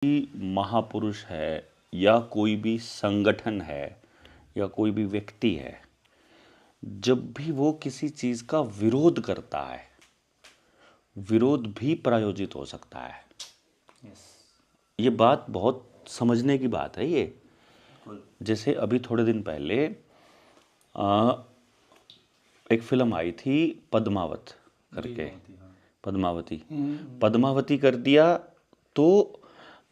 महापुरुष है या कोई भी संगठन है या कोई भी व्यक्ति है, जब भी वो किसी चीज का विरोध करता है, विरोध भी प्रायोजित हो सकता है। ये बात बहुत समझने की बात है। ये जैसे अभी थोड़े दिन पहले एक फिल्म आई थी पद्मावत करके, पद्मावती कर दिया तो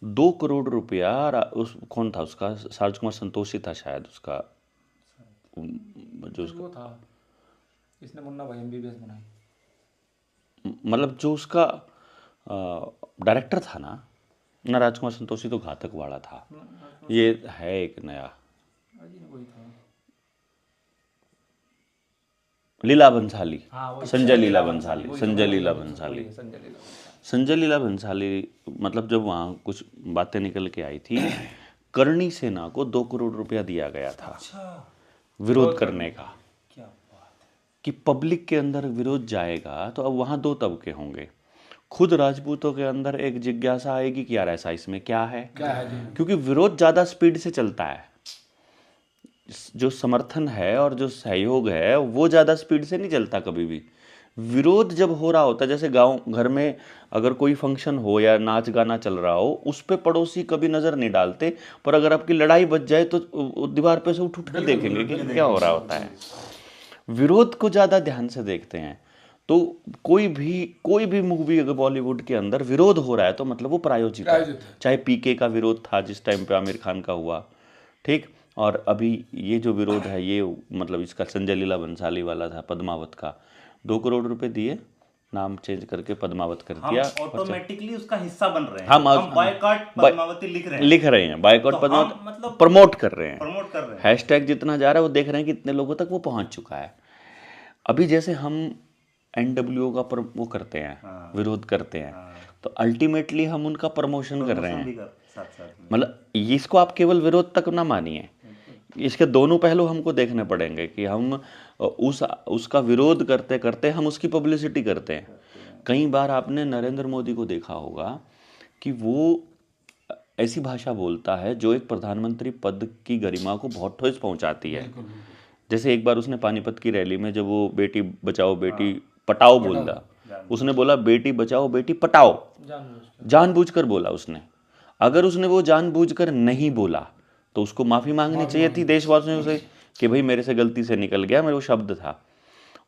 2 करोड़ रुपया उस कौन था उसका, राजकुमार संतोषी था शायद उसका, जो उसका वो था, इसने मुन्ना भाई एमबीबीएस बनाई, मतलब जो उसका डायरेक्टर था ना राजकुमार संतोषी तो घातक वाला था। ये है एक नया लीला भंसाली, संजय लीला भंसाली, संजय लीला भंसाली मतलब जब वहाँ कुछ बातें निकल के आई थी, करणी सेना को 2 करोड़ रुपया दिया गया था विरोध करने का। क्या बात है कि पब्लिक के अंदर विरोध जाएगा तो अब वहाँ 2 तबके होंगे। खुद राजपूतों के अंदर एक जिज्ञासा आएगी कि यार ऐसा इसमें क्या है, क्योंकि विरोध ज़्यादा स्पीड से चलता है। जो समर्थन है और जो सहयोग है वो ज़्यादा स्पीड से नहीं चलता कभी भी। विरोध जब हो रहा होता है, जैसे गांव घर में अगर कोई फंक्शन हो या नाच गाना चल रहा हो, उस पे पड़ोसी कभी नज़र नहीं डालते, पर अगर आपकी लड़ाई बच जाए तो दीवार पे से उठ उठ कर देखेंगे कि क्या हो रहा होता है। विरोध को ज़्यादा ध्यान से देखते हैं। तो कोई भी मूवी अगर बॉलीवुड के अंदर विरोध हो रहा है तो मतलब वो प्रायोजित है। चाहे पीके का विरोध था जिस टाइम पे आमिर खान का हुआ, ठीक, और अभी ये जो विरोध है ये मतलब इसका संजय लीला भंसाली वाला था पद्मावत का, 2 करोड़ रुपए दिए, नाम चेंज करके पद्मावत कर दिया, ऑटोमेटिकली उसका हिस्सा बन रहे हैं। हम बायकॉट पद्मावती लिख रहे हैं, बायकॉट तो पद्मावती मतलब प्रमोट कर रहे हैं, प्रमोट कर रहे हैं। हैशटैग जितना जा रहा है वो देख रहे हैं कि इतने लोगों तक वो पहुंच चुका है। अभी जैसे हम एनडब्ल्यूओ का वो करते हैं, विरोध करते हैं, तो अल्टीमेटली हम उनका प्रमोशन कर रहे हैं। मतलब इसको आप केवल विरोध तक ना मानिए, इसके दोनों पहलू हमको देखने पड़ेंगे कि हम उसका विरोध करते करते हम उसकी पब्लिसिटी करते हैं। कई बार आपने नरेंद्र मोदी को देखा होगा कि वो ऐसी भाषा बोलता है जो एक प्रधानमंत्री पद की गरिमा को बहुत ठोस पहुंचाती है। जैसे एक बार उसने पानीपत की रैली में जब वो बेटी बचाओ बेटी पटाओ बोला, उसने बोला बेटी बचाओ बेटी पटाओ, जानबूझकर बोला उसने। अगर उसने वो जानबूझकर नहीं बोला तो उसको माफी मांगनी चाहिए थी देशवासियों से कि भाई मेरे से गलती से निकल गया, मेरे वो शब्द था।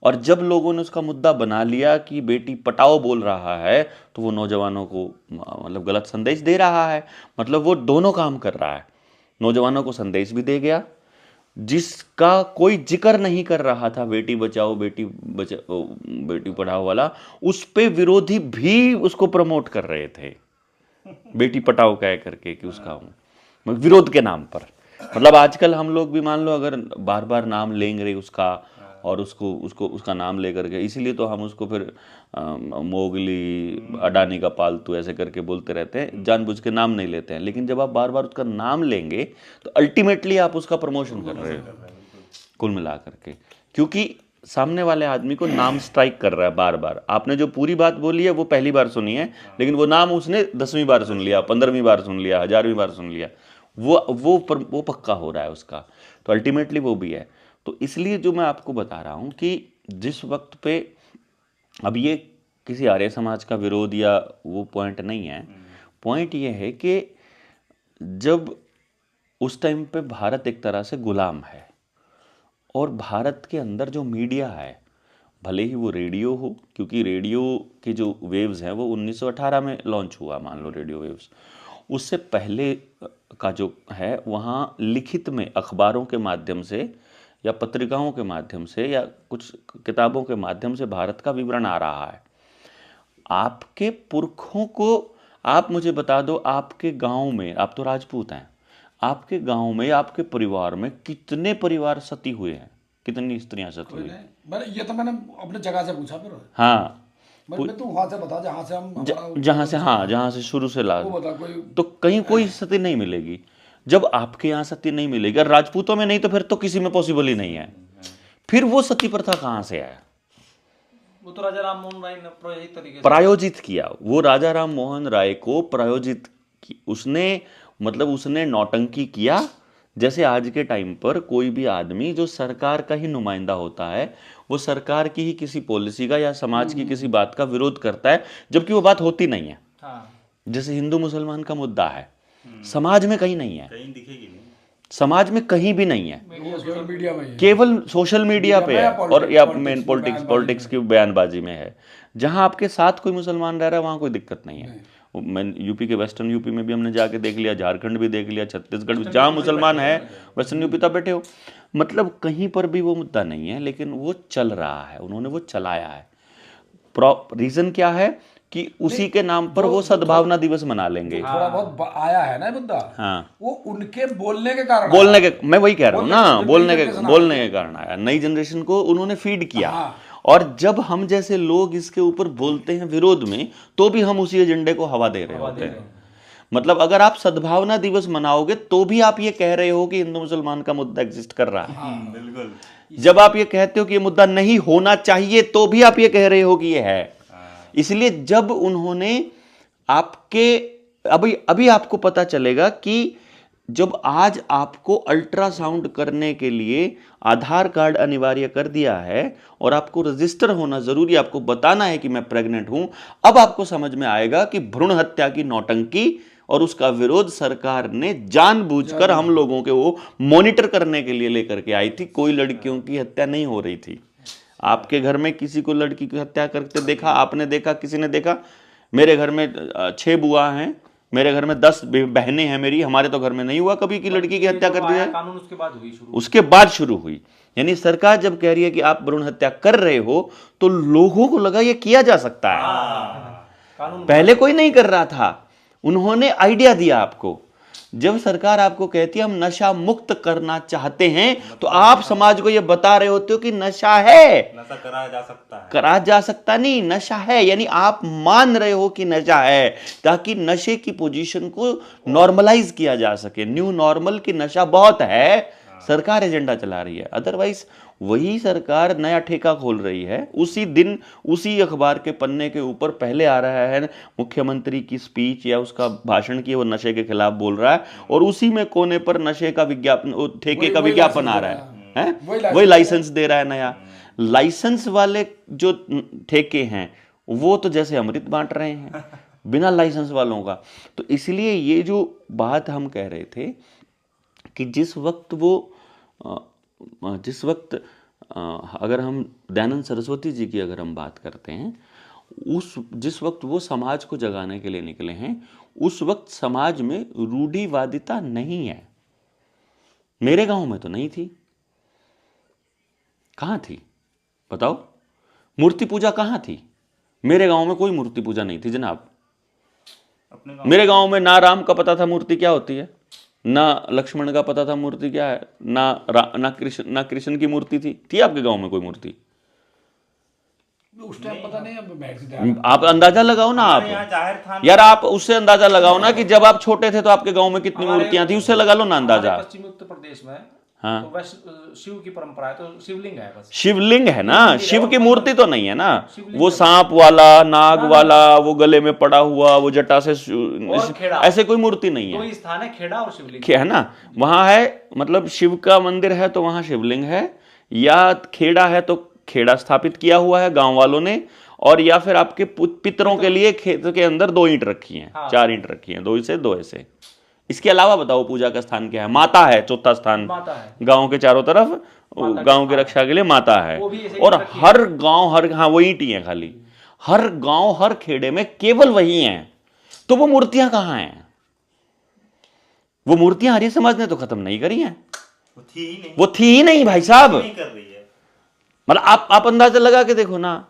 और जब लोगों ने उसका मुद्दा बना लिया कि बेटी पटाओ बोल रहा है तो वो नौजवानों को मतलब गलत संदेश दे रहा है। मतलब वो दोनों काम कर रहा है, नौजवानों को संदेश भी दे गया, जिसका कोई जिक्र नहीं कर रहा था बेटी बचाओ बेटी पढ़ाओ वाला, उस पे विरोधी भी उसको प्रमोट कर रहे थे बेटी पटाओ कह करके कि उसका विरोध के नाम पर। मतलब आजकल हम लोग भी मान लो अगर बार बार नाम लेंगे उसका और उसका नाम लेकर के, इसीलिए तो हम उसको फिर मोगली अडानी का पालतू ऐसे करके बोलते रहते हैं, जानबूझ के नाम नहीं लेते हैं। लेकिन जब आप बार बार उसका नाम लेंगे तो अल्टीमेटली आप उसका प्रमोशन कर रहे हो कुल मिला करके, क्योंकि सामने वाले आदमी को नाम स्ट्राइक कर रहा है बार बार। आपने जो पूरी बात बोली है वो पहली बार सुनी है, लेकिन वो नाम उसने 10वीं बार सुन लिया, 15वीं बार सुन लिया, 1000वीं बार सुन लिया, वो पक्का हो रहा है उसका। तो अल्टीमेटली वो भी है। तो इसलिए जो मैं आपको बता रहा हूँ कि जिस वक्त पे अब ये किसी आर्य समाज का विरोध या वो पॉइंट नहीं है, पॉइंट ये है कि जब उस टाइम पे भारत एक तरह से गुलाम है और भारत के अंदर जो मीडिया है, भले ही वो रेडियो हो, क्योंकि रेडियो के जो वेव्स हैं वो 1918 में लॉन्च हुआ, मान लो रेडियो वेव्स, उससे पहले का जो है वहाँ लिखित में अखबारों के माध्यम से या पत्रिकाओं के माध्यम से या कुछ किताबों के माध्यम से भारत का विवरण आ रहा है। आपके पुरखों को आप मुझे बता दो, आपके गांव में, आप तो राजपूत हैं, आपके गांव में आपके परिवार में कितने परिवार सती हुए हैं, कितनी स्त्रियां सती हुई? ये तो मैंने अपने जगह से पूछा फिर। हाँ, तू वहां से बता जहाँ से हम जहाँ से शुरू से ला तो कहीं कोई सती नहीं मिलेगी। जब आपके यहाँ सती नहीं मिलेगी और राजपूतों में नहीं तो फिर तो किसी में पॉसिबल ही नहीं है। फिर वो सती प्रथा कहाँ से आया? वो तो राजा राम मोहन राय ने प्रायोजित किया, वो राजा राम मोहन राय को प्रायोजित कि उसने नौटंकी किया। जैसे आज के टाइम पर कोई भी आदमी जो सरकार का ही नुमाइंदा होता है, वो सरकार की ही किसी पॉलिसी का या समाज की किसी बात का विरोध करता है, जबकि वो बात होती नहीं है। जैसे हिंदू मुसलमान का मुद्दा है, समाज में कहीं नहीं है, कहीं दिखेगी नहीं, समाज में कहीं भी नहीं है, केवल मीडिया में ही है। केवल सोशल मीडिया पे है और या मेन पॉलिटिक्स पॉलिटिक्स की बयानबाजी में है। जहां आपके साथ कोई मुसलमान रह रहा है वहां कोई दिक्कत नहीं है। मैं यूपी के वेस्टर्न यूपी में भी हमने जाके देख लिया, झारखंड भी देख लिया, छत्तीसगढ़ भी, जहां मुसलमान है वेस्टर्न यूपी तक बैठे हो, मतलब कहीं पर भी वो मुद्दा नहीं है, लेकिन वो चल रहा है, उन्होंने वो चलाया है। रीजन क्या है कि उसी के नाम पर वो सद्भावना दिवस मना लेंगे। थोड़ा बहुत आया है ना ये मुद्दा, हाँ, वो उनके बोलने के कारण बोलने के, मैं वही कह रहा हूँ ना, बोलने बोलने के कारण आया। नई जनरेशन को उन्होंने फीड किया। हाँ। और जब हम जैसे लोग इसके ऊपर बोलते हैं विरोध में, तो भी हम उसी एजेंडे को हवा दे रहे होते हैं। मतलब अगर आप सद्भावना दिवस मनाओगे तो भी आप ये कह रहे हो कि हिंदू मुसलमान का मुद्दा एग्जिस्ट कर रहा है। बिल्कुल। जब आप ये कहते हो कि ये मुद्दा नहीं होना चाहिए, तो भी आप ये कह रहे हो कि ये है। इसलिए जब उन्होंने आपके अभी आपको पता चलेगा कि जब आज आपको अल्ट्रासाउंड करने के लिए आधार कार्ड अनिवार्य कर दिया है और आपको रजिस्टर होना जरूरी, आपको बताना है कि मैं प्रेग्नेंट हूं, अब आपको समझ में आएगा कि भ्रूण हत्या की नौटंकी और उसका विरोध सरकार ने जानबूझकर हम लोगों के वो मॉनिटर करने के लिए लेकर के आई थी। कोई लड़कियों की हत्या नहीं हो रही थी। आपके घर में किसी को लड़की की हत्या करते देखा? आपने देखा? किसी ने देखा? मेरे घर में 6 बुआ हैं, मेरे घर में 10 बहनें हैं मेरी, हमारे तो घर में नहीं हुआ कभी कि लड़की की हत्या कर दी जाए। कानून उसके बाद शुरू हुई। यानी सरकार जब कह रही है कि आप भ्रूण हत्या कर रहे हो, तो लोगों को लगा ये किया जा सकता है। पहले कोई नहीं कर रहा था, उन्होंने आइडिया दिया आपको। जब सरकार आपको कहती है हम नशा मुक्त करना चाहते हैं, तो आप समाज को यह बता रहे होते हो कि नशा है, नशा कराया जा सकता है। करा जा सकता नहीं, नशा है। यानी आप मान रहे हो कि नशा है, ताकि नशे की पोजीशन को नॉर्मलाइज किया जा सके। न्यू नॉर्मल की नशा बहुत है, सरकार एजेंडा चला रही है। अदरवाइज वही सरकार नया ठेका खोल रही है। उसी दिन उसी अखबार के पन्ने के ऊपर पहले आ रहा है मुख्यमंत्री की स्पीच या उसका भाषण की, वो नशे के खिलाफ बोल रहा है, और उसी में कोने पर नशे का विज्ञापन, ठेके का विज्ञापन आ रहा है, वही लाइसेंस दे रहा है नया। लाइसेंस वाले जो ठेके हैं वो तो जैसे अमृत बांट रहे हैं बिना लाइसेंस वालों का। तो इसलिए ये जो बात हम कह रहे थे कि जिस वक्त अगर हम दयानंद सरस्वती जी की अगर हम बात करते हैं, जिस वक्त वो समाज को जगाने के लिए निकले हैं, उस वक्त समाज में रूढ़िवादिता नहीं है। मेरे गांव में तो नहीं थी। कहां थी बताओ? मूर्ति पूजा कहां थी? मेरे गांव में कोई मूर्ति पूजा नहीं थी जनाब। मेरे गांव में ना राम का पता था मूर्ति क्या होती है, ना लक्ष्मण का पता था मूर्ति क्या है, ना कृष्ण की मूर्ति थी आपके गांव में कोई मूर्ति? उस टाइम पता नहीं, अब मैं आप अंदाजा लगाओ ना। आप यार आप उससे अंदाजा लगाओ ना कि जब आप छोटे थे तो आपके गांव में कितनी मूर्तियां थी, उससे लगा लो ना अंदाजा। पश्चिमी उत्तर प्रदेश में हाँ, तो शिव की परंपरा है, तो शिवलिंग है बस। शिवलिंग है ना, शिव की मूर्ति तो नहीं है ना। वो सांप वाला, नाग वाला, वो गले में पड़ा हुआ, वो जटा से ऐसे कोई मूर्ति नहीं है। कोई स्थान है खेड़ा और शिवलिंग है ना, वहां है। मतलब शिव का मंदिर है तो वहां शिवलिंग है, या खेड़ा है तो खेड़ा स्थापित किया हुआ है गांव वालों ने, और या फिर आपके पितरों के लिए खेत के अंदर 2 ईंट रखी हैं, 4 ईंट रखी हैं, 2 से 2 ऐसे। इसके अलावा बताओ पूजा का स्थान क्या है? माता है, चौथा स्थान गांव के चारों तरफ, गांव की रक्षा के लिए माता है। और हर गांव हाँ वो ईंट ही है खाली, हर गांव हर खेड़े में केवल वही है। तो वो मूर्तियां कहां हैं? वो मूर्तियां आर्य समाज ने तो खत्म नहीं करी हैं, वो थी ही नहीं भाई साहब। मतलब आप अंदाजा लगा के देखो ना,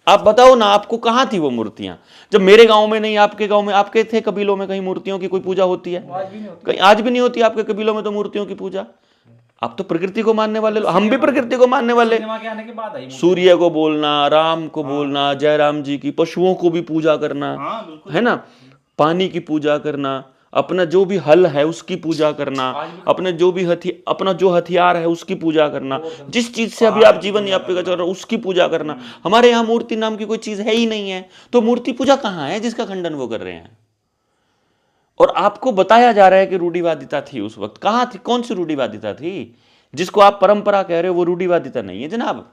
आप बताओ ना आपको कहां थी वो मूर्तियां? जब मेरे गांव में नहीं, आपके गांव में, आपके थे कबीलों में कहीं मूर्तियों की कोई पूजा होती है? कहीं आज भी नहीं होती आपके कबीलों में तो मूर्तियों की पूजा। आप तो प्रकृति को मानने वाले, हम भी प्रकृति को मानने वाले। सूर्य को बोलना, राम को बोलना, जयराम जी की, पशुओं को भी पूजा करना, है ना, पानी की पूजा करना, अपना जो भी हल है उसकी पूजा करना, अपने जो भी अपना जो हथियार है उसकी पूजा करना, जिस चीज से अभी आप जीवन यापन कर रहे हो उसकी पूजा करना। हमारे यहाँ मूर्ति नाम की कोई चीज है ही नहीं है। तो मूर्ति पूजा कहाँ है जिसका खंडन वो कर रहे हैं? और आपको बताया जा रहा है कि रूढ़िवादिता थी उस वक्त। कहां थी? कौन सी रूढ़िवादिता थी? जिसको आप परंपरा कह रहे हो वो रूढ़िवादिता नहीं है जनाब।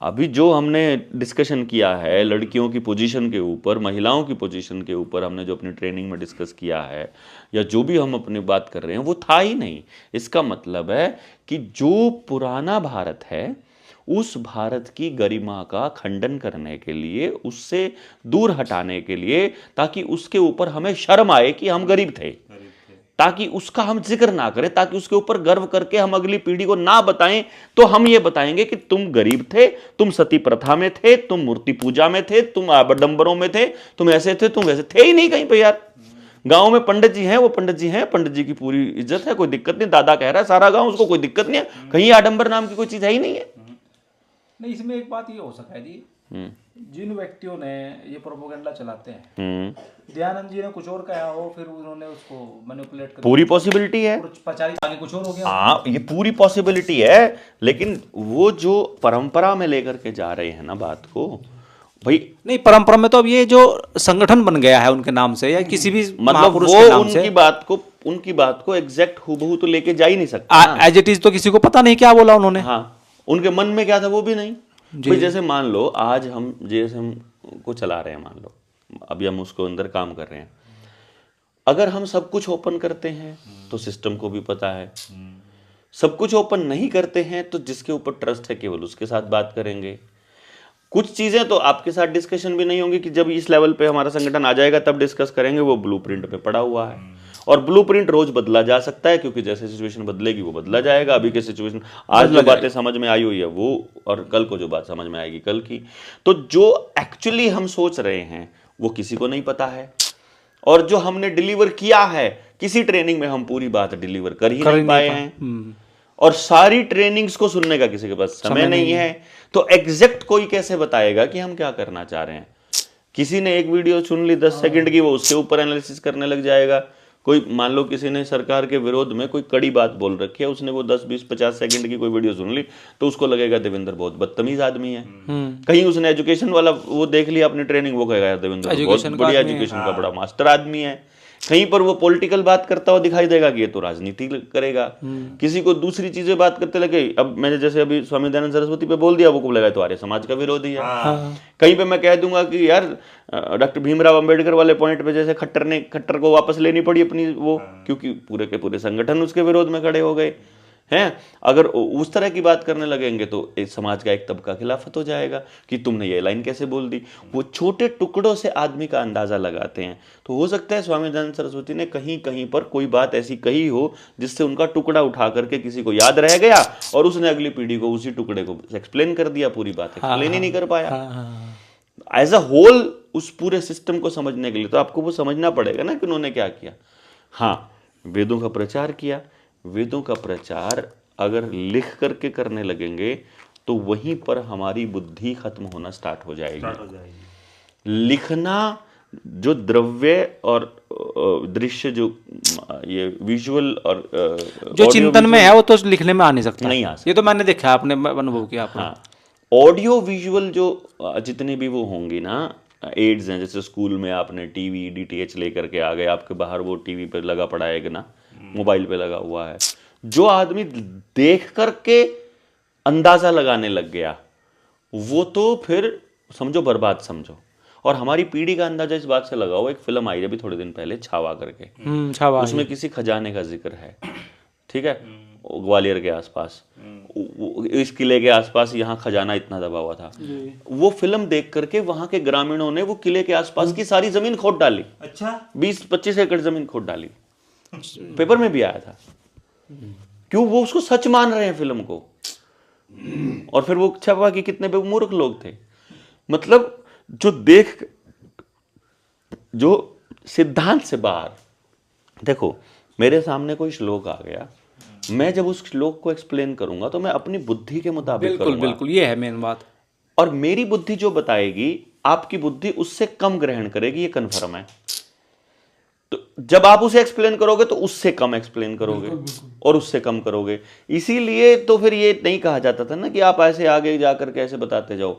अभी जो हमने डिस्कशन किया है लड़कियों की पोजीशन के ऊपर, महिलाओं की पोजीशन के ऊपर, हमने जो अपनी ट्रेनिंग में डिस्कस किया है या जो भी हम अपनी बात कर रहे हैं वो था ही नहीं। इसका मतलब है कि जो पुराना भारत है उस भारत की गरिमा का खंडन करने के लिए, उससे दूर हटाने के लिए, ताकि उसके ऊपर हमें शर्म आए कि हम गरीब थे, ताकि उसका हम जिक्र ना करें, ताकि उसके ऊपर गर्व करके हम अगली पीढ़ी को ना बताएं, तो हम ये बताएंगे कि तुम गरीब थे, तुम सती प्रथा में थे, तुम मूर्ति पूजा में थे, तुम आडंबरों में थे, तुम ऐसे थे, तुम वैसे थे ही नहीं कहीं पे यार। गांव में पंडित जी हैं, वो पंडित जी हैं, पंडित जी की पूरी इज्जत है, कोई दिक्कत नहीं। दादा कह रहा है सारा गांव, उसको कोई दिक्कत नहीं है, कहीं आडंबर नाम की कोई चीज है ही नहीं है। नहीं, इसमें एक बात ये हो सकता है जी, जिन व्यक्तियों ने ये प्रोपोगंडा चलाते हैं, दयानंद जी ने कुछ और कहा हो, फिर उन्होंने उसको मैनिपुलेट कर, पूरी पॉसिबिलिटी है, प्रचारित आगे कुछ और हो गया। हाँ, ये पूरी पॉसिबिलिटी है। लेकिन वो जो परंपरा में लेकर के जा रहे हैं ना बात को, भाई नहीं, परंपरा में तो अब ये जो संगठन बन गया है उनके नाम से या किसी भी मतलब महापुरुष वो के नाम से, उनकी बात को एग्जैक्ट हूबहू तो लेके जा ही नहीं सकता ना। एज इट इज तो किसी को पता नहीं क्या बोला उन्होंने। हाँ, उनके मन में क्या था वो भी नहीं। भाई जैसे मान लो आज हम JSM को चला रहे हैं, मान लो अभी हम उसको अंदर काम कर रहे हैं, अगर हम सब कुछ ओपन करते हैं तो सिस्टम को भी पता है, सब कुछ ओपन नहीं करते हैं तो जिसके ऊपर ट्रस्ट है केवल उसके साथ बात करेंगे। कुछ चीजें तो आपके साथ डिस्कशन भी नहीं होंगी कि जब इस लेवल पे हमारा संगठन आ जाएगा तब डिस्कस करेंगे, वो ब्लूप्रिंट पे पड़ा हुआ है। और ब्लूप्रिंट रोज बदला जा सकता है, क्योंकि जैसे सिचुएशन बदलेगी वो बदला जाएगा। अभी के सिचुएशन, आज जो बातें समझ में आई हुई है वो, और कल को जो बात समझ में आएगी कल की। तो जो एक्चुअली हम सोच रहे हैं वो किसी को नहीं पता है, और जो हमने डिलीवर किया है किसी ट्रेनिंग में हम पूरी बात डिलीवर कर ही नहीं पाए हैं, और सारी ट्रेनिंग्स को सुनने का किसी के पास समय नहीं है। तो एग्जैक्ट कोई कैसे बताएगा कि हम क्या करना चाह रहे हैं? किसी ने एक वीडियो सुन ली 10 सेकंड की, वो उसके ऊपर एनालिसिस करने लग जाएगा। कोई मान लो किसी ने सरकार के विरोध में कोई कड़ी बात बोल रखी है, उसने वो 10, 20, 50 सेकंड की कोई वीडियो सुन ली, तो उसको लगेगा देवेंद्र बहुत बदतमीज आदमी है। कहीं उसने एजुकेशन वाला वो देख लिया अपनी ट्रेनिंग, वो कहेगा देवेंद्र बहुत बढ़िया एजुकेशन का बड़ा मास्टर आदमी है। कहीं पर वो पॉलिटिकल बात करता हुआ दिखाई देगा कि ये तो राजनीति करेगा। किसी को दूसरी चीजें बात करते लगे, अब मैंने जैसे अभी स्वामी दयानंद सरस्वती पे बोल दिया, वो को लगा तो आर्य समाज का विरोधी है। कहीं पे मैं कह दूंगा कि यार डॉक्टर भीमराव अंबेडकर वाले पॉइंट पे जैसे खट्टर को वापस लेनी पड़ी अपनी वो, क्योंकि पूरे के पूरे संगठन उसके विरोध में खड़े हो गए हैं। अगर उस तरह की बात करने लगेंगे तो इस समाज का एक तबका खिलाफत हो जाएगा कि तुमने ये लाइन कैसे बोल दी। वो छोटे टुकड़ों से आदमी का अंदाजा लगाते हैं। तो हो सकता है स्वामी दयानंद सरस्वती ने कहीं कहीं पर कोई बात ऐसी कही हो जिससे उनका टुकड़ा उठा करके किसी को याद रह गया, और उसने अगली पीढ़ी को उसी टुकड़े को एक्सप्लेन कर दिया, पूरी बात एक्सप्लेन ही नहीं कर पाया। एज अ होल उस पूरे सिस्टम को समझने के लिए तो आपको वो समझना पड़ेगा ना कि उन्होंने क्या किया। हाँ, वेदों का प्रचार किया। वेदों का प्रचार अगर लिख करके करने लगेंगे तो वहीं पर हमारी बुद्धि खत्म होना स्टार्ट हो जाएगी। लिखना जो द्रव्य और दृश्य, जो ये विजुअल और जो चिंतन में है वो तो लिखने में आ नहीं सकता, नहीं आ सकता। ये तो मैंने देखा, आपने अनुभव किया आपने। हाँ, ऑडियो विजुअल जो जितने भी वो होंगी ना एड्स हैं, जैसे स्कूल में आपने टीवी DTH लेकर के आ गए, आपके बाहर वो टीवी पे लगा पड़ा है कि ना, मोबाइल पे लगा हुआ है। जो आदमी देख करके अंदाजा लगाने लग गया वो तो फिर समझो बर्बाद समझो। और हमारी पीढ़ी का अंदाजा इस बात से लगा हुआ, एक फिल्म आई अभी थोड़े दिन पहले छावा करके, उसमें किसी खजाने का जिक्र है, ठीक है, ग्वालियर के आसपास, इस किले के आसपास यहाँ खजाना इतना दबा हुआ था। वो फिल्म देख करके वहां के ग्रामीणों ने वो किले के आसपास की सारी जमीन खोद डाली। अच्छा, 20-25 एकड़ जमीन खोद डाली। पेपर में भी आया था। क्यों? वो उसको सच मान रहे हैं फिल्म को। और फिर वो छपा कि कितने मूर्ख लोग थे। मतलब जो सिद्धांत से बाहर। देखो, मेरे सामने कोई श्लोक आ गया, मैं जब उस श्लोक को एक्सप्लेन करूंगा तो मैं अपनी बुद्धि के मुताबिक करूंगा। बिल्कुल, ये है मेन बात। और मेरी बुद्धि जो बताएगी आपकी बुद्धि उससे कम ग्रहण करेगी, ये कन्फर्म है। तो जब आप उसे एक्सप्लेन करोगे तो उससे कम एक्सप्लेन करोगे और उससे कम करोगे। इसीलिए तो फिर ये नहीं कहा जाता था ना कि आप ऐसे आगे जाकर के ऐसे बताते जाओ।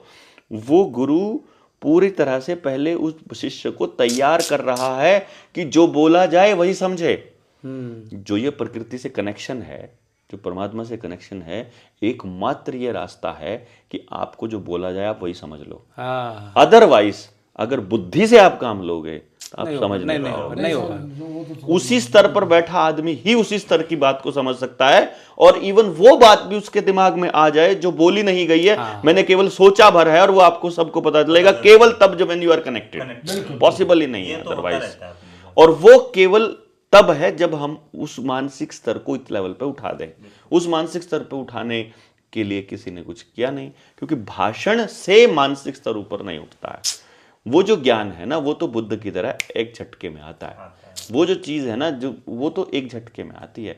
वो गुरु पूरी तरह से पहले उस शिष्य को तैयार कर रहा है कि जो बोला जाए वही समझे। जो ये प्रकृति से कनेक्शन है, जो परमात्मा से कनेक्शन है, एकमात्र ये रास्ता है कि आपको जो बोला जाए आप वही समझ लो। अदरवाइज अगर बुद्धि से आप काम लोगे तो आप समझ नहीं पाओगे। नहीं होगा। उसी स्तर पर बैठा आदमी ही उसी स्तर की बात को समझ सकता है, और इवन वो बात भी उसके दिमाग में आ जाए जो बोली नहीं गई है, मैंने केवल सोचा भर है, और वो आपको सबको पता चलेगा केवल तब जब यू आर कनेक्टेड। पॉसिबल ही नहीं है अदरवाइज। और वो केवल तब है जब हम उस मानसिक स्तर को इस लेवल पे उठा दें। उस मानसिक स्तर पे उठाने के लिए किसी ने कुछ किया नहीं, क्योंकि भाषण से मानसिक स्तर ऊपर नहीं उठता है। वो जो ज्ञान है ना, वो तो बुद्ध की तरह एक झटके में आता है। वो जो चीज है ना, जो वो तो एक झटके में आती है।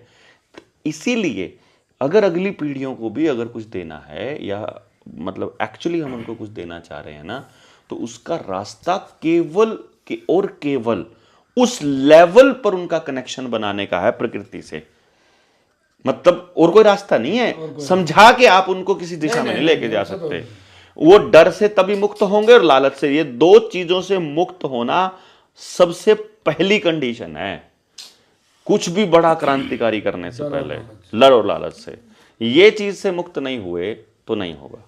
इसीलिए अगर अगली पीढ़ियों को भी अगर कुछ देना है, या मतलब एक्चुअली हम उनको कुछ देना चाह रहे हैं ना, तो उसका रास्ता केवल और केवल उस लेवल पर उनका कनेक्शन बनाने का है प्रकृति से। मतलब और कोई रास्ता नहीं है। समझा के आप उनको किसी दिशा में नहीं लेके जा सकते। वो डर से तभी मुक्त होंगे और लालच से। ये दो चीजों से मुक्त होना सबसे पहली कंडीशन है, कुछ भी बड़ा क्रांतिकारी करने से पहले। डर और लालच से, ये चीज से मुक्त नहीं हुए तो नहीं होगा।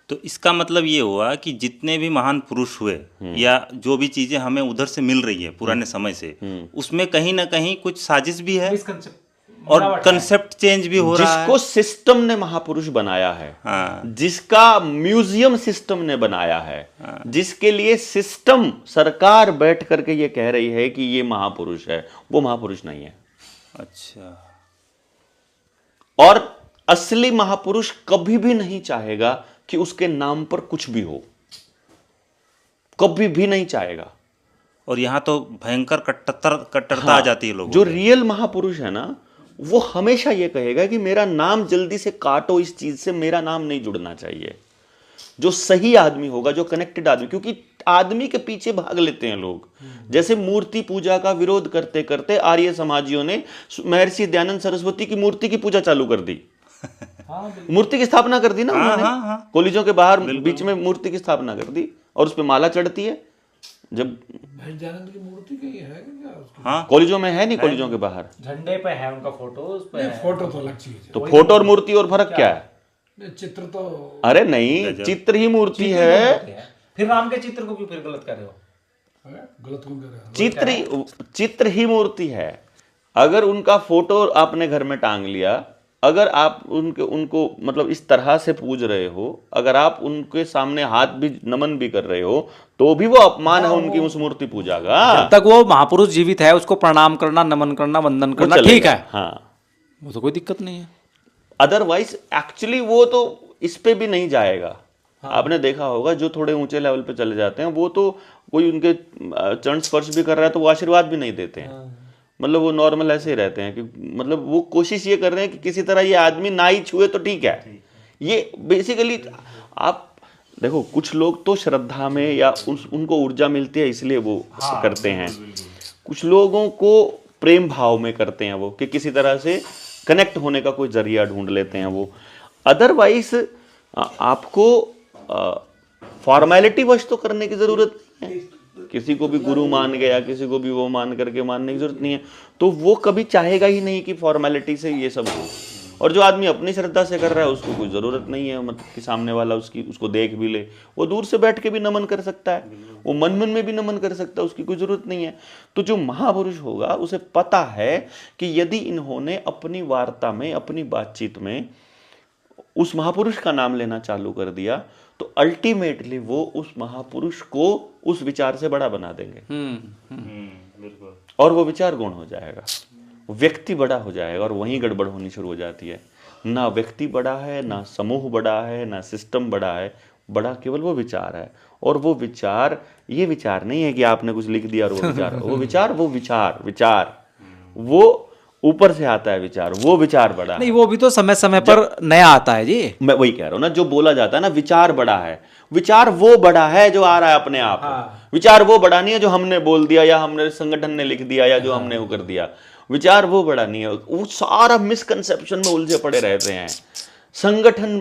तो इसका मतलब ये हुआ कि जितने भी महान पुरुष हुए या जो भी चीजें हमें उधर से मिल रही है पुराने समय से, उसमें कहीं ना कहीं कुछ साजिश भी है और कंसेप्ट चेंज भी हो रहा है। जिसको सिस्टम ने महापुरुष बनाया है, जिसका म्यूजियम सिस्टम ने बनाया है, जिसके लिए सिस्टम सरकार बैठ करके ये कह रही है कि ये महापुरुष है, वो महापुरुष नहीं है। अच्छा। और असली महापुरुष कभी भी नहीं चाहेगा कि उसके नाम पर कुछ भी हो, कभी भी नहीं चाहेगा। और यहाँ तो भयंकर कट्टरता आ जाती है लोगों जो में। रियल महापुरुष है ना, वो हमेशा ये कहेगा कि मेरा नाम जल्दी से काटो, इस चीज से मेरा नाम नहीं जुड़ना चाहिए। जो सही आदमी होगा, जो कनेक्टेड आदमी, क्योंकि आदमी के पीछे भाग लेते हैं लोग। जैसे मूर्ति पूजा का विरोध करते करते आर्य समाजियों ने महर्षि दयानंद सरस्वती की मूर्ति की पूजा चालू कर दी। मूर्ति की स्थापना कर दी ना उन्होंने। कॉलेजों के बाहर बीच में मूर्ति की स्थापना कर दी, और उस पर माला चढ़ती है। जब दयानंद की मूर्ति कहीं है क्या उसकी? हाँ, कॉलेजों में है नहीं, कॉलेजों के बाहर झंडे पे है उनका फोटो, उस पे नहीं, है। फोटो तो अलग चीज है। तो फोटो और मूर्ति और फर्क क्या है? नहीं, चित्र तो अरे नहीं, चित्र ही मूर्ति है। फिर राम के चित्र को क्यों फिर गलत कर रहे हो? गलत क्यों कर रहे हो? चित्र ही मूर्ति है। अगर उनका फोटो आपने घर में टांग लिया, अगर आप उनको मतलब इस तरह से पूज रहे हो, अगर आप उनके सामने हाथ भी नमन भी कर रहे हो, तो भी वो अपमान है उनकी उस मूर्ति पूजा का। जब तक वो महापुरुष जीवित है उसको प्रणाम करना, नमन करना, वंदन करना ठीक है, हाँ, वो तो कोई दिक्कत नहीं है। अदरवाइज एक्चुअली वो तो इस पे भी नहीं जाएगा। आपने देखा होगा जो थोड़े ऊंचे लेवल पे चले जाते हैं, वो तो कोई उनके चरण स्पर्श भी कर रहा है तो वो आशीर्वाद भी नहीं देते हैं। मतलब वो नॉर्मल ऐसे ही रहते हैं कि मतलब वो कोशिश ये कर रहे हैं कि किसी तरह ये आदमी ना ही छुए तो ठीक है। ये बेसिकली आप देखो, कुछ लोग तो श्रद्धा में या उनको ऊर्जा मिलती है इसलिए वो करते हैं। कुछ लोगों को प्रेम भाव में करते हैं वो, कि किसी तरह से कनेक्ट होने का कोई जरिया ढूंढ लेते हैं वो। अदरवाइज आपको फॉर्मेलिटी वश तो करने की जरूरत नहीं है। किसी को भी गुरु मान गया, किसी को भी वो मान करके मानने की जरूरत नहीं है। तो वो कभी चाहेगा ही नहीं कि फॉर्मेलिटी से ये सब हो। और जो आदमी अपनी श्रद्धा से कर रहा है उसको कोई जरूरत नहीं है मतलब कि सामने वाला उसको देख भी ले। वो दूर से बैठ के भी नमन कर सकता है, वो मन मन में भी नमन कर सकता है, उसकी कोई जरूरत नहीं है। तो जो महापुरुष होगा उसे पता है कि यदि इन्होंने अपनी वार्ता में, अपनी बातचीत में उस महापुरुष का नाम लेना चालू कर दिया, तो अल्टीमेटली वो उस महापुरुष को उस विचार से बड़ा बना देंगे। बिल्कुल। और वो विचार गौण हो जाएगा, व्यक्ति बड़ा हो जाएगा, और वहीं गड़बड़ होनी शुरू हो जाती है। ना व्यक्ति बड़ा है, ना समूह बड़ा है, ना सिस्टम बड़ा है, बड़ा केवल वो विचार है। और वो विचार, ये विचार नहीं है कि आपने कुछ लिख दिया और वो विचार, वो विचार वो ऊपर से आता है विचार, वो विचार बड़ा नहीं, वो भी तो समय समय पर नया आता है जी। मैं वही कह रहा हूं ना, जो बोला जाता है ना विचार बड़ा है, विचार वो बड़ा है जो आ रहा है अपने आप। विचार वो बड़ा नहीं है जो हमने बोल दिया या हमने संगठन ने लिख दिया या जो हमने वो कर दिया। विचार वो बड़ा नहीं है। वो सारा मिसकंसेप्शन में उलझे पड़े रहते हैं। संगठन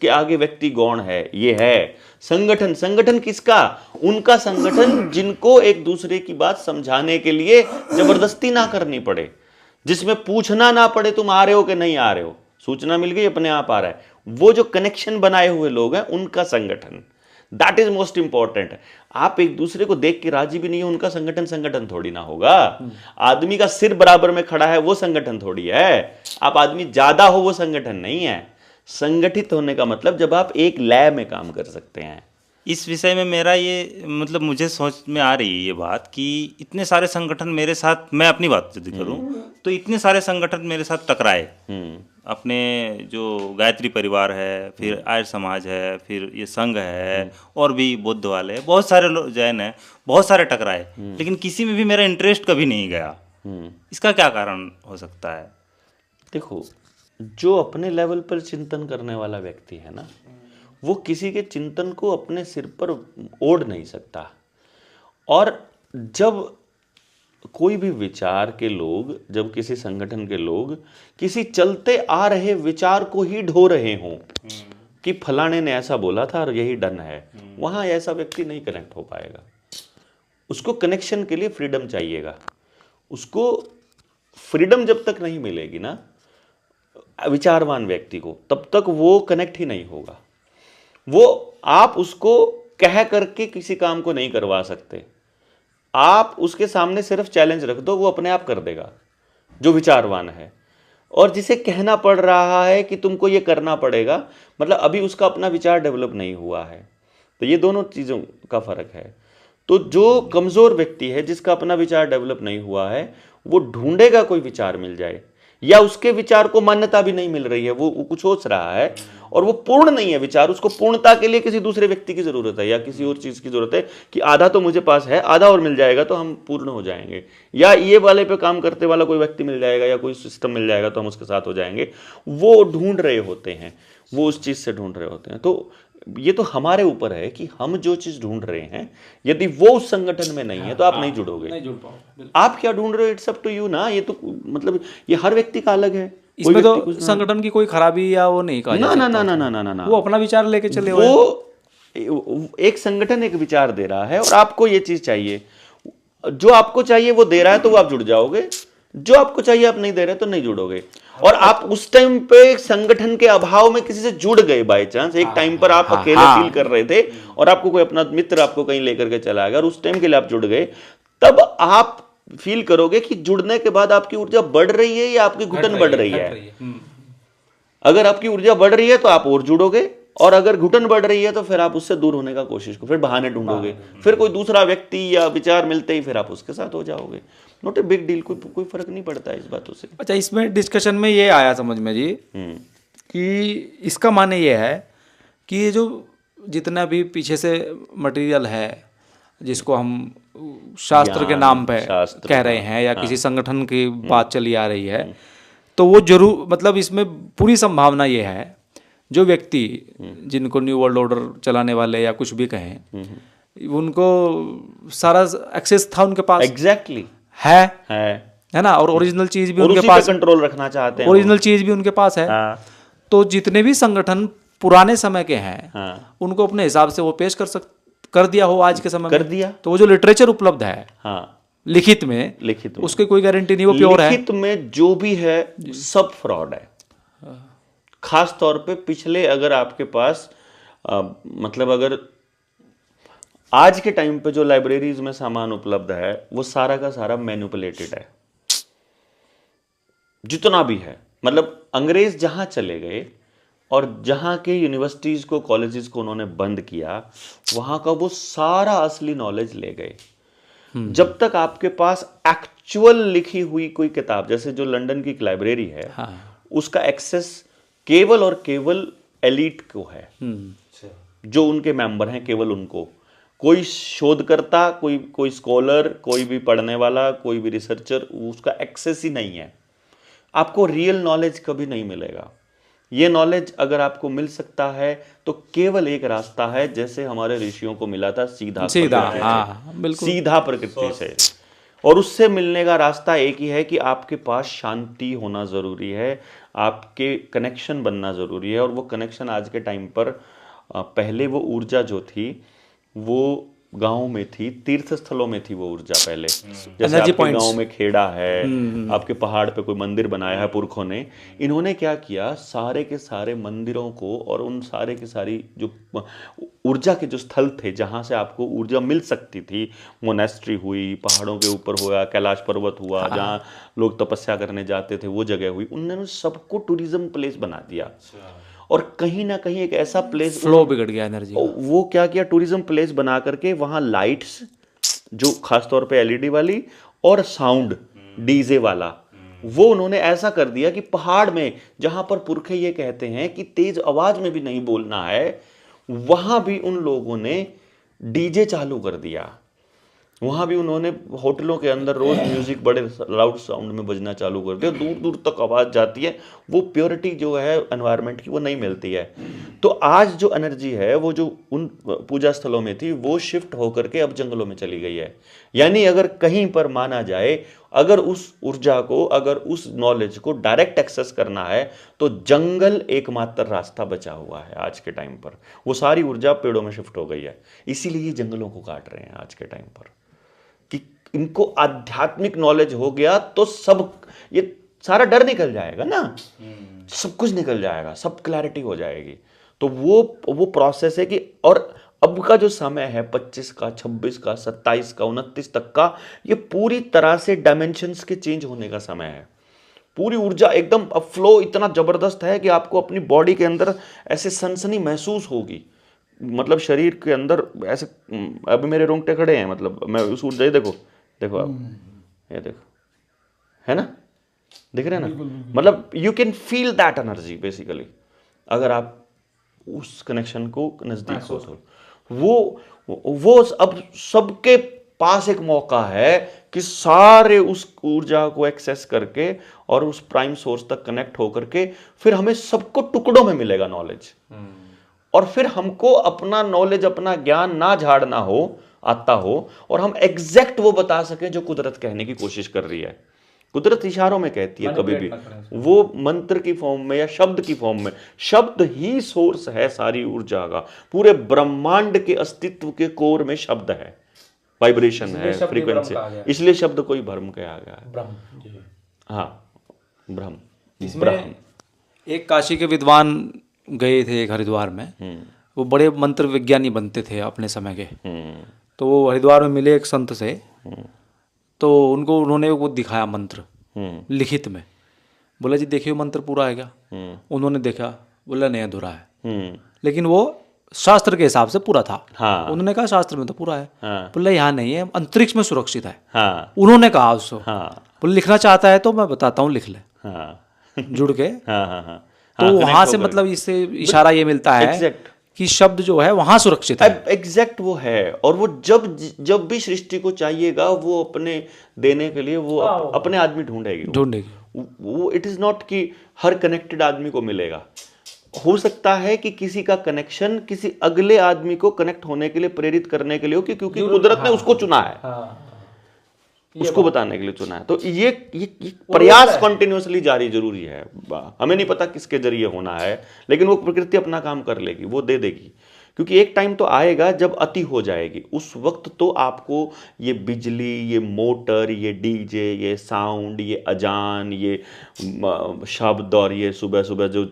के आगे व्यक्ति गौण है, ये है। संगठन, संगठन किसका? उनका संगठन जिनको एक दूसरे की बात समझाने के लिए जबरदस्ती ना करनी पड़े, जिसमें पूछना ना पड़े तुम आ रहे हो कि नहीं आ रहे हो, सूचना मिल गई अपने आप आ रहा है। वो जो कनेक्शन बनाए हुए लोग हैं उनका संगठन, दैट इज मोस्ट इंपॉर्टेंट। आप एक दूसरे को देख के राजी भी नहीं हो, उनका संगठन संगठन थोड़ी ना होगा। आदमी का सिर बराबर में खड़ा है वो संगठन थोड़ी है। आप आदमी ज्यादा हो वो संगठन नहीं है। संगठित होने का मतलब जब आप एक लय में काम कर सकते हैं। इस विषय में मेरा ये मतलब मुझे सोच में आ रही है ये बात कि इतने सारे संगठन मेरे साथ, मैं अपनी बात यदि करूं तो इतने सारे संगठन मेरे साथ टकराए। अपने जो गायत्री परिवार है, फिर आर्य समाज है, फिर ये संघ है, और भी बुद्ध वाले बहुत सारे लोग, जैन है, बहुत सारे टकराए, लेकिन किसी में भी मेरा इंटरेस्ट कभी नहीं गया। इसका क्या कारण हो सकता है? देखो, जो अपने लेवल पर चिंतन करने वाला व्यक्ति है ना, वो किसी के चिंतन को अपने सिर पर ओढ़ नहीं सकता। और जब कोई भी विचार के लोग, जब किसी संगठन के लोग किसी चलते आ रहे विचार को ही ढो रहे हों कि फलाने ने ऐसा बोला था और यही डन है, वहां ऐसा व्यक्ति नहीं कनेक्ट हो पाएगा। उसको कनेक्शन के लिए फ्रीडम चाहिएगा। उसको फ्रीडम जब तक नहीं मिलेगी ना विचारवान व्यक्ति को, तब तक वो कनेक्ट ही नहीं होगा। वो आप उसको कह करके किसी काम को नहीं करवा सकते। आप उसके सामने सिर्फ चैलेंज रख दो, वो अपने आप कर देगा, जो विचारवान है। और जिसे कहना पड़ रहा है कि तुमको ये करना पड़ेगा, मतलब अभी उसका अपना विचार डेवलप नहीं हुआ है। तो ये दोनों चीज़ों का फर्क है। तो जो कमज़ोर व्यक्ति है, जिसका अपना विचार डेवलप नहीं हुआ है, वो ढूंढेगा कोई विचार मिल जाए, या उसके विचार को मान्यता भी नहीं मिल रही है, वो कुछ सोच रहा है और वो पूर्ण नहीं है विचार, उसको पूर्णता के लिए किसी दूसरे व्यक्ति की जरूरत है या किसी और चीज की जरूरत है कि आधा तो मुझे पास है, आधा और मिल जाएगा तो हम पूर्ण हो जाएंगे, या ये वाले पे काम करते वाला कोई व्यक्ति मिल जाएगा या कोई सिस्टम मिल जाएगा तो हम उसके साथ हो जाएंगे। वो ढूंढ रहे होते हैं, वो उस चीज से ढूंढ रहे होते हैं। तो ये तो हमारे ऊपर है कि हम जो चीज ढूंढ रहे हैं, यदि वो उस संगठन में नहीं है तो आप नहीं जुड़ोगे, नहीं जुड़ पाओगे। आप क्या ढूंढ रहे हो, इट्स अप टू यू ना। ये तो मतलब ये हर व्यक्ति का अलग है। इसमें तो संगठन की कोई खराबी या वो नहीं कहा जा ना सकता। ना ना ना ना ना ना, वो अपना विचार लेके चले हुए। वो एक संगठन एक विचार दे रहा है और आपको ये चीज चाहिए, जो आपको चाहिए वो दे रहा है तो वो आप जुड़ जाओगे, जो आपको चाहिए आप नहीं दे रहे तो नहीं जुड़ोगे। और आप उस टाइम पे संगठन के अभाव में किसी से जुड़ गए बाय चांस, एक टाइम पर आप अकेले फील कर रहे थे और आपको कोई अपना मित्र आपको कहीं लेकर के चला गया और उस टाइम के लिए आप जुड़ गए, तब आप फील करोगे कि जुड़ने के बाद आपकी ऊर्जा बढ़ रही है या आपकी घुटन बढ़ रही है। अगर आपकी ऊर्जा बढ़ रही है तो आप और जुड़ोगे, और अगर घुटन बढ़ रही है तो फिर आप उससे दूर होने का कोशिश करो, फिर बहाने ढूंढोगे, फिर कोई दूसरा व्यक्ति या विचार मिलते ही फिर आप उसके साथ हो जाओगे। नॉट ए बिग डील, कोई फर्क नहीं पड़ता है इस बातों से। अच्छा, इसमें डिस्कशन में ये आया समझ में जी कि इसका माने ये है कि ये जो जितना भी पीछे से मटेरियल है जिसको हम शास्त्र के नाम पे कह रहे हैं या किसी संगठन की बात चली आ रही है, तो वो जरूर मतलब इसमें पूरी संभावना ये है जो व्यक्ति जिनको न्यू वर्ल्ड ऑर्डर चलाने वाले या कुछ भी कहें, उनको सारा एक्सेस था उनके पास, एग्जैक्टली है ना, और ओरिजिनल चीज भी उनके पास, कंट्रोल रखना चाहते हैं, ओरिजिनल चीज भी उनके पास है। तो जितने भी संगठन पुराने समय के हैं उनको अपने हिसाब से वो पेश कर दिया हो आज के समय कर में दिया। तो वो जो लिटरेचर उपलब्ध है लिखित में उसकी कोई गारंटी नहीं वो प्योर है। लिखित में जो भी है सब फ्रॉड है। खास तौर पे पिछले, अगर आपके पास मतलब अगर आज के टाइम पे जो लाइब्रेरीज में सामान उपलब्ध है वो सारा का सारा मैनिपुलेटेड है, जितना भी है। मतलब अंग्रेज जहां चले गए और जहां के यूनिवर्सिटीज को, कॉलेजेस को उन्होंने बंद किया, वहां का वो सारा असली नॉलेज ले गए। जब तक आपके पास एक्चुअल लिखी हुई कोई किताब, जैसे जो लंदन की एक लाइब्रेरी है, उसका एक्सेस केवल और केवल एलीट को है, जो उनके मेंबर हैं, केवल उनको। कोई शोधकर्ता, कोई स्कॉलर, कोई भी पढ़ने वाला, कोई भी रिसर्चर, उसका एक्सेस ही नहीं है। आपको रियल नॉलेज कभी नहीं मिलेगा। ये नॉलेज अगर आपको मिल सकता है तो केवल एक रास्ता है, जैसे हमारे ऋषियों को मिला था, सीधा सीधा प्रकृति से। और उससे मिलने का रास्ता एक ही है कि आपके पास शांति होना जरूरी है, आपके कनेक्शन बनना जरूरी है। और वो कनेक्शन आज के टाइम पर पहले वो ऊर्जा जो थी वो गांव में थी, तीर्थ स्थलों में थी वो ऊर्जा पहले। जैसे आपके गांव में खेड़ा है, आपके पहाड़ पे कोई मंदिर बनाया है पुरखों ने, इन्होंने क्या किया, सारे के सारे मंदिरों को और उन सारे के सारी जो ऊर्जा के जो स्थल थे जहां से आपको ऊर्जा मिल सकती थी, मोनेस्ट्री हुई, पहाड़ों के ऊपर हुआ, कैलाश पर्वत हुआ, जहाँ लोग तपस्या करने जाते थे वो जगह हुई, उन्होंने सबको टूरिज्म प्लेस बना दिया। और कहीं ना कहीं एक ऐसा प्लेस, फ्लो बिगड़ गया एनर्जी। वो क्या किया, टूरिज्म प्लेस बना करके वहाँ लाइट्स जो खासतौर पे एलईडी वाली और साउंड डीजे वाला, वो उन्होंने ऐसा कर दिया कि पहाड़ में जहां पर पुरखे ये कहते हैं कि तेज आवाज में भी नहीं बोलना है, वहां भी उन लोगों ने डीजे चालू कर दिया। वहां भी उन्होंने होटलों के अंदर रोज म्यूजिक बड़े लाउड साउंड में बजना चालू कर दिया, दूर दूर तक आवाज जाती है, वो प्योरिटी जो है एनवायरनमेंट की वो नहीं मिलती है। तो आज जो एनर्जी है वो जो उन पूजा स्थलों में थी वो शिफ्ट होकर के अब जंगलों में चली गई है। यानी अगर कहीं पर माना जाए, अगर उस ऊर्जा को, अगर उस नॉलेज को डायरेक्ट एक्सेस करना है तो जंगल एकमात्र रास्ता बचा हुआ है आज के टाइम पर। वो सारी ऊर्जा पेड़ों में शिफ्ट हो गई है, इसीलिए जंगलों को काट रहे हैं आज के टाइम पर कि इनको आध्यात्मिक नॉलेज हो गया तो सब ये सारा डर निकल जाएगा ना, सब कुछ निकल जाएगा, सब क्लैरिटी हो जाएगी। तो वो प्रोसेस है कि, और अब का जो समय है 25 का, 26 का, 27 का, 29 तक का, ये पूरी तरह से डायमेंशंस के चेंज होने का समय है। पूरी ऊर्जा एकदम अब फ्लो इतना जबरदस्त है कि आपको अपनी बॉडी के अंदर ऐसे सनसनी महसूस होगी, मतलब शरीर के अंदर ऐसे, अभी मेरे रोंगटे खड़े हैं, मतलब मैं उस ऊर्जा, ये देखो देखो आप, ये देखो, है ना, दिख रहे हैं ना, मतलब you can feel that energy basically अगर आप उस कनेक्शन को नजदीक हो तो। वो अब सबके पास एक मौका है कि सारे उस ऊर्जा को एक्सेस करके और उस प्राइम सोर्स तक कनेक्ट होकर के फिर हमें सबको टुकड़ों में मिलेगा नॉलेज, और फिर हमको अपना नॉलेज, अपना ज्ञान ना झाड़ना हो, आता हो, और हम एग्जैक्ट वो बता सकें जो कुदरत कहने की कोशिश कर रही है। कुदरत इशारों में कहती है कभी भी, वो मंत्र की फॉर्म में या शब्द की फॉर्म में। शब्द ही सोर्स है सारी ऊर्जा का, पूरे ब्रह्मांड के अस्तित्व के कोर में शब्द है, वाइब्रेशन है, फ्रीक्वेंसी, इसलिए शब्द कोई भ्रम कहा गया है। हाँ, भ्रम। इसमें एक काशी के विद्वान गए थे एक हरिद्वार में, वो बड़े मंत्र विज्ञानी बनते थे अपने समय के, तो वो हरिद्वार में मिले एक संत से, तो उन्होंने वो दिखाया मंत्र लिखित में, बोला जी देखिए मंत्र पूरा है क्या? उन्होंने देखा, बोला नहीं अधूरा है, लेकिन वो शास्त्र के हिसाब से पूरा था। हाँ। उन्होंने कहा शास्त्र में तो पूरा है। हाँ। बोला यहाँ नहीं है, अंतरिक्ष में सुरक्षित है। हाँ। उन्होंने कहा उसको। हाँ। बोले लिखना चाहता है तो मैं बताता हूँ, लिख ले। हाँ। जुड़ के। हाँ, हाँ, हाँ। तो वहां से मतलब इससे इशारा ये मिलता है कि शब्द जो है वहां सुरक्षित है। एग्जैक्ट वो है, और वो जब भी सृष्टि को चाहिएगा वो अपने देने के लिए वो अपने आदमी ढूंढेगी। वो इट इज नॉट कि हर कनेक्टेड आदमी को मिलेगा। हो सकता है कि किसी का कनेक्शन किसी अगले आदमी को कनेक्ट होने के लिए, प्रेरित करने के लिए हो, क्योंकि कुदरत ने उसको चुना है, उसको बताने के लिए चुना है। तो ये प्रयास कंटिन्यूअसली जारी जरूरी है। हमें नहीं पता किसके जरिए होना है, लेकिन वो प्रकृति अपना काम कर लेगी, वो दे देगी, क्योंकि एक टाइम तो आएगा जब अति हो जाएगी। उस वक्त तो आपको ये बिजली, ये मोटर, ये डीजे, ये साउंड, ये अजान, ये शब्द, और ये सुबह सुबह जो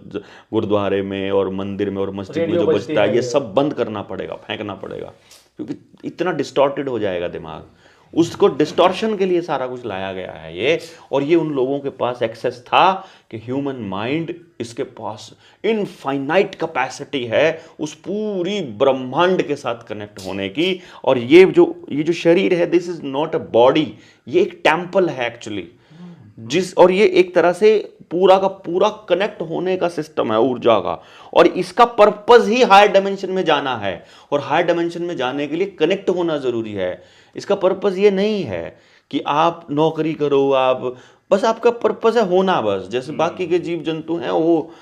गुरुद्वारे में और मंदिर में और मस्जिद में जो बजता है, ये सब बंद करना पड़ेगा, फेंकना पड़ेगा, क्योंकि इतना डिस्टॉर्टेड हो जाएगा दिमाग। उसको डिस्टॉर्शन के लिए सारा कुछ लाया गया है ये, और ये उन लोगों के पास एक्सेस था कि ह्यूमन माइंड, इसके पास इनफाइनाइट कैपेसिटी है उस पूरी ब्रह्मांड के साथ कनेक्ट होने की। और ये जो शरीर है, this is not a body, ये एक टेम्पल है एक्चुअली, और ये एक तरह से पूरा का पूरा कनेक्ट होने का सिस्टम है ऊर्जा का, और इसका पर्पस ही हायर डायमेंशन में जाना है, और हायर डायमेंशन में जाने के लिए कनेक्ट होना जरूरी है। इसका पर्पस ये नहीं है कि आप नौकरी करो, आप बस आपका पर्पस है होना, बस जैसे बाकी के जीव जंतु हैं वो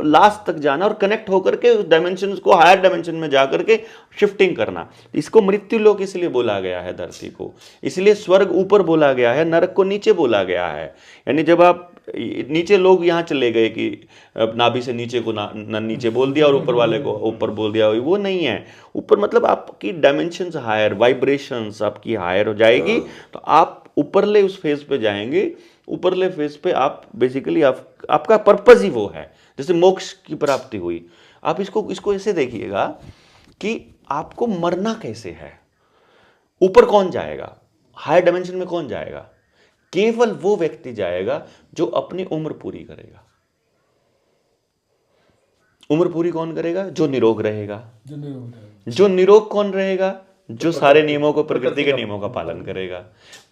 लास्ट तक जाना और कनेक्ट होकर के उस डायमेंशन को हायर डायमेंशन में जा करके शिफ्टिंग करना। इसको मृत्यु लोक इसलिए बोला गया है धरती को, इसलिए स्वर्ग ऊपर बोला गया है, नरक को नीचे बोला गया है। यानी जब आप नीचे, लोग यहाँ चले गए कि नाभि से नीचे को ना नीचे बोल दिया और ऊपर वाले को ऊपर बोल दिया, वो नहीं है। ऊपर मतलब आपकी डायमेंशंस हायर, वाइब्रेशंस आपकी हायर हो जाएगी, तो आप ऊपरले उस फेज पे जाएंगे। ऊपरले फेज पे आप बेसिकली आपका पर्पस ही वो है, जैसे मोक्ष की प्राप्ति हुई। आप इसको ऐसे देखिएगा कि आपको मरना कैसे है। ऊपर कौन जाएगा, हायर डायमेंशन में कौन जाएगा? केवल वो व्यक्ति जाएगा जो अपनी उम्र पूरी करेगा। उम्र पूरी कौन करेगा? जो निरोग रहेगा। जो निरोग कौन रहेगा? जो सारे नियमों को, प्रकृति के नियमों का पालन करेगा।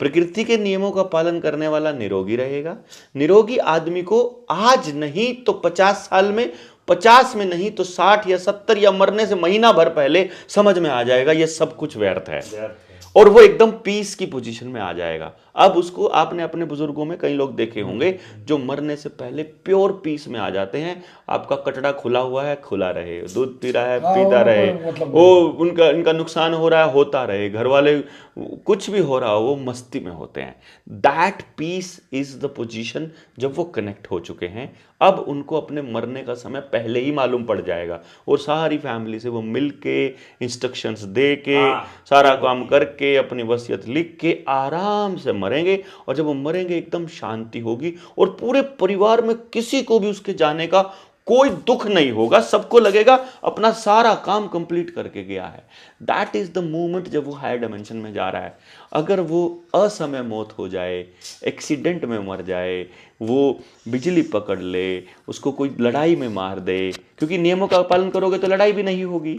प्रकृति के नियमों का पालन करने वाला निरोगी रहेगा। निरोगी आदमी को आज नहीं तो 50 साल में, 50 में नहीं तो 60 या 70 या मरने से महीना भर पहले समझ में आ जाएगा ये सब कुछ व्यर्थ है, और वो एकदम पीस की पोजीशन में आ जाएगा। अब उसको आपने अपने बुजुर्गों में कई लोग देखे होंगे जो मरने से पहले प्योर पीस में आ जाते हैं। आपका कटड़ा खुला हुआ है, खुला रहे, दूध पी रहा है, पीता रहे, वो इनका नुकसान हो रहा है, होता रहे, घर वाले कुछ भी हो रहा हो, वो मस्ती में होते हैं। That piece is the position जब वो कनेक्ट हो चुके हैं। अब उनको अपने मरने का समय पहले ही मालूम पड़ जाएगा, और सारी फैमिली से वो मिल के इंस्ट्रक्शंस दे के सारा काम करके अपनी वसीयत लिख के आराम से मरेंगे। और जब वो मरेंगे एकदम शांति होगी, और पूरे परिवार में किसी को भी उसके जाने का कोई दुख नहीं होगा। सबको लगेगा अपना सारा काम कंप्लीट करके गया है। दैट इज द मोमेंट जब वो हायर डायमेंशन में जा रहा है। अगर वो असमय मौत हो जाए, एक्सीडेंट में मर जाए, वो बिजली पकड़ ले, उसको कोई लड़ाई में मार दे, क्योंकि नियमों का पालन करोगे तो लड़ाई भी नहीं होगी,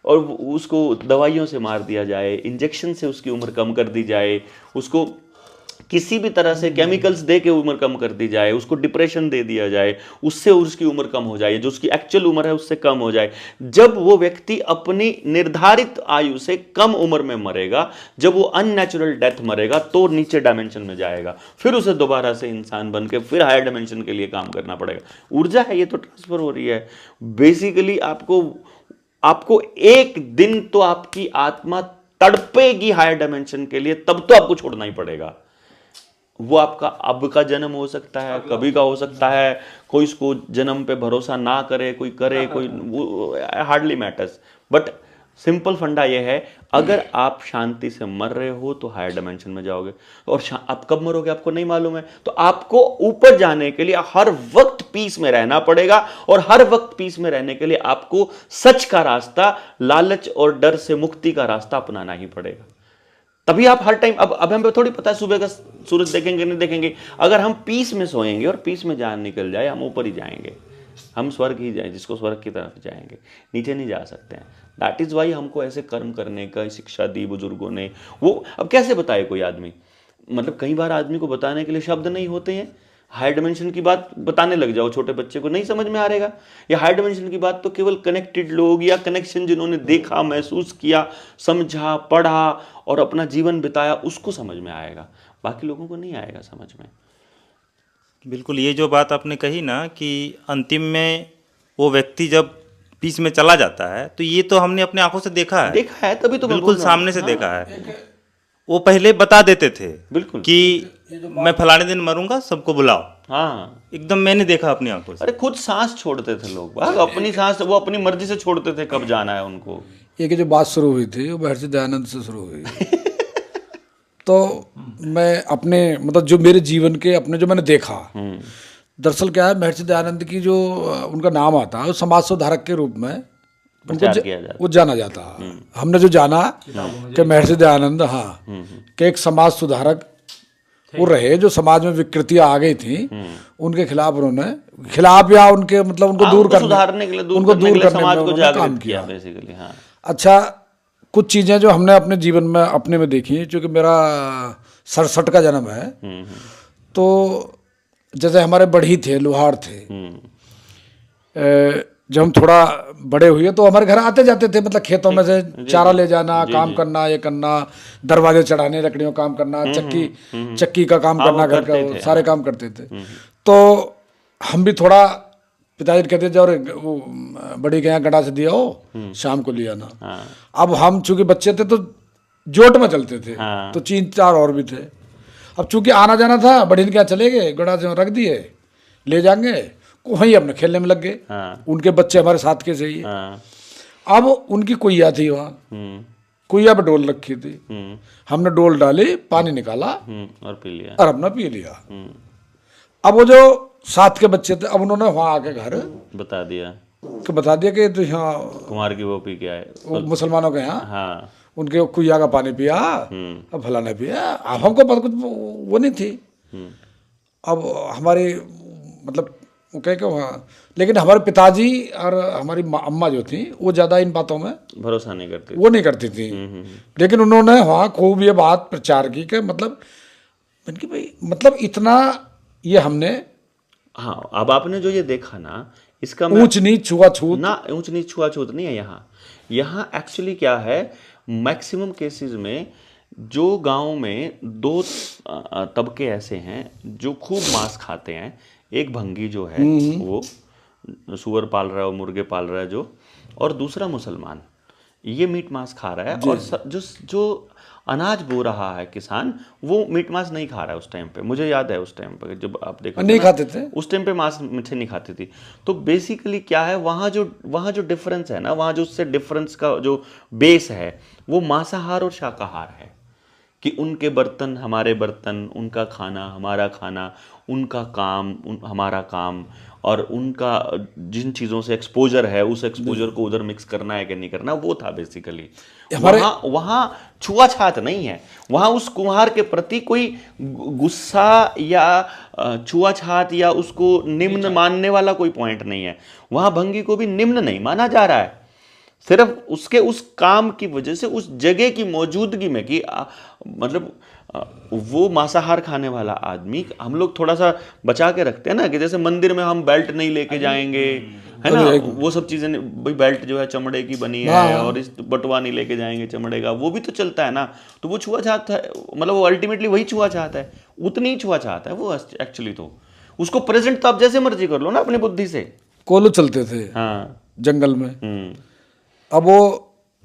और उसको दवाइयों से मार दिया जाए, इंजेक्शन से उसकी उम्र कम कर दी जाए, उसको किसी भी तरह से केमिकल्स दे के उम्र कम कर दी जाए, उसको डिप्रेशन दे दिया जाए, उससे उसकी उम्र कम हो जाए, जो उसकी एक्चुअल उम्र है उससे कम हो जाए। जब वो व्यक्ति अपनी निर्धारित आयु से कम उम्र में मरेगा, जब वो अननेचुरल डेथ मरेगा, तो नीचे डायमेंशन में जाएगा। फिर उसे दोबारा से इंसान बन के फिर हायर डायमेंशन के लिए काम करना पड़ेगा। ऊर्जा है, ये तो ट्रांसफर हो रही है। बेसिकली आपको एक दिन तो आपकी आत्मा तड़पेगी हायर डायमेंशन के लिए, तब तो आपको छोड़ना ही पड़ेगा। वो आपका अब का जन्म हो सकता है, कभी का हो सकता है, कोई इसको जन्म पे भरोसा ना करे, कोई करे, कोई हार्डली मैटर्स। बट सिंपल फंडा ये है, अगर आप शांति से मर रहे हो तो हायर डायमेंशन में जाओगे, और आप कब मरोगे आपको नहीं मालूम है। तो आपको ऊपर जाने के लिए हर वक्त पीस में रहना पड़ेगा, और हर वक्त पीस में रहने के लिए आपको सच का रास्ता, लालच और डर से मुक्ति का रास्ता अपनाना ही पड़ेगा। तभी आप हर टाइम, अब हमें थोड़ी पता है सुबह का सूरज देखेंगे नहीं देखेंगे। अगर हम पीस में सोएंगे और पीस में जान निकल जाए, हम ऊपर ही जाएंगे, हम स्वर्ग ही जाए, जिसको स्वर्ग की तरफ जाएंगे, नीचे नहीं जा सकते हैं। दैट इज वाई हमको ऐसे कर्म करने का शिक्षा दी बुजुर्गों ने। वो अब कैसे बताए कोई आदमी, मतलब कई बार आदमी को बताने के लिए शब्द नहीं होते हैं। हायर डायमेंशन की बात बताने लग जाओ छोटे बच्चे को, नहीं समझ में आ रहेगा। या हायर डायमेंशन की बात तो केवल कनेक्टेड लोग या कनेक्शन जिन्होंने देखा, महसूस किया, समझा, पढ़ा और अपना जीवन बिताया, उसको समझ में आएगा, बाकी लोगों को नहीं आएगा समझ में। बिल्कुल, ये जो बात आपने कही ना कि अंतिम में वो व्यक्ति जब पीस में चला जाता है, तो ये तो हमने अपने आंखों से देखा है, तभी तो बिल्कुल सामने से देखा है। वो पहले बता देते थे बिल्कुल कि मैं फलाने दिन मरूंगा, सबको बुलाओ। हाँ, एकदम मैंने देखा अपनी आंखों से। अरे खुद सांस छोड़ते थे लोग, अपनी सांस वो अपनी मर्जी से छोड़ते थे कब जाना है उनको। ये जो बात शुरू हुई थी वो महर्षि दयानंद से शुरू हुई। तो मैं अपने मतलब जो मेरे जीवन के अपने जो मैंने देखा, दरअसल क्या है, महर्षि दयानंद की जो उनका नाम आता है, समाज सुधारक के रूप में वो जाना जाता है। हमने जो जाना कि महर्षि दयानंद, हाँ, कि एक समाज सुधारक वो रहे, जो समाज में विकृतियां आ गई थी उनके खिलाफ उन्होंने या उनके मतलब उनको दूर करने, सुधारने के लिए, उनको दूर करने समाज को जागरूक काम किया बेसिकली। हाँ, अच्छा, कुछ चीजें जो हमने अपने जीवन में अपने में देखी, क्योंकि मेरा 67 का जन्म है, तो जैसे हमारे बढ़ी थे, लोहार थे, जब हम थोड़ा बड़े हुए तो हमारे घर आते जाते थे, मतलब खेतों में से चारा ले जाना, काम करना, ये करना, दरवाजे चढ़ाने, लकड़ियों काम करना, चक्की का काम करना, घर का सारे काम करते थे। तो हम भी थोड़ा, पिताजी कहते थे और वो बड़ी के यहाँ गड़ा से दिया हो, शाम को ले आना। अब हम चूंकि बच्चे थे तो जोट में चलते थे, तो 3-4 और भी थे। अब चूंकि आना जाना था, बड़ी के यहाँ चले गए, गड़ा से रख दिए, ले जाएंगे, वहीं अपने खेलने में लग गए। उनके बच्चे हमारे साथ के सही है। अब उनकी कुइया थी वहाँ, कुइया पे डोल रखी थी, हमने डोल डाली, पानी निकाला और पी लिया, और अपना पी लिया। अब वो जो साथ के बच्चे थे, अब उन्होंने वहाँ आके घर बता दिया कि तो यहाँ कुमार की वो पी के आए, मुसलमानों के यहाँ हाँ, उनके कुइया का पानी पिया, अब फलाना पिया। अब हमको पता कुछ वो नहीं थी। अब हमारी मतलब वो कह के वहाँ, लेकिन हमारे पिताजी और हमारी अम्मा जो थी वो ज़्यादा इन बातों में भरोसा नहीं करती, वो नहीं करती थी। लेकिन उन्होंने वहाँ खूब ये बात प्रचार की कि मतलब कि भाई मतलब इतना ये हमने, हाँ। अब आपने जो ये देखा ना, इसका ऊंच नीच छुआछूत ना, ऊंच नीच छुआछूत नहीं है यहाँ। यहाँ एक्चुअली क्या है, मैक्सिमम केसेस में जो गांव में 2 तबके ऐसे हैं जो खूब मांस खाते हैं। एक भंगी जो है वो सुअर पाल रहा है, मुर्गे पाल रहा है जो, और दूसरा मुसलमान, ये मीट मांस खा रहा है। और जो अनाज बो रहा है किसान, वो मीट मांस नहीं खा रहा है उस टाइम पे। मुझे याद है उस टाइम पे जब आप देखो नहीं खाते थे, उस टाइम पे मांस मीठे नहीं खाती थी। तो बेसिकली क्या है, वहाँ जो डिफरेंस है ना, वहाँ जो उससे डिफरेंस का जो बेस है वो मांसाहार और शाकाहार है। कि उनके बर्तन हमारे बर्तन, उनका खाना हमारा खाना, उनका काम हमारा काम, और उनका जिन चीज़ों से एक्सपोजर है उस एक्सपोजर को उधर मिक्स करना है कि नहीं करना, वो था बेसिकली। वहाँ छुआछात नहीं है, वहाँ उस कुम्हार के प्रति कोई गुस्सा या छुआछात या उसको निम्न मानने वाला कोई पॉइंट नहीं है। वहाँ भंगी को भी निम्न नहीं माना जा रहा है, सिर्फ उसके उस काम की वजह से, उस जगह की मौजूदगी में कि मतलब वो मांसाहार खाने वाला आदमी, हम लोग थोड़ा सा बचा के रखते हैं ना, कि जैसे मंदिर में हम बेल्ट नहीं लेके जाएंगे, है ना, वो सब चीजें। भाई बेल्ट जो है चमड़े की बनी है, और इस बटुआ नहीं लेके जाएंगे चमड़े का, वो भी तो चलता है ना। तो वो छुआछात है, मतलब वो अल्टीमेटली वही छुआछात है, उतनी ही छुआछात है वो एक्चुअली। तो उसको प्रेजेंट तो आप जैसे मर्जी कर लो ना अपनी बुद्धि से। कोलो चलते थे हाँ जंगल में, अब वो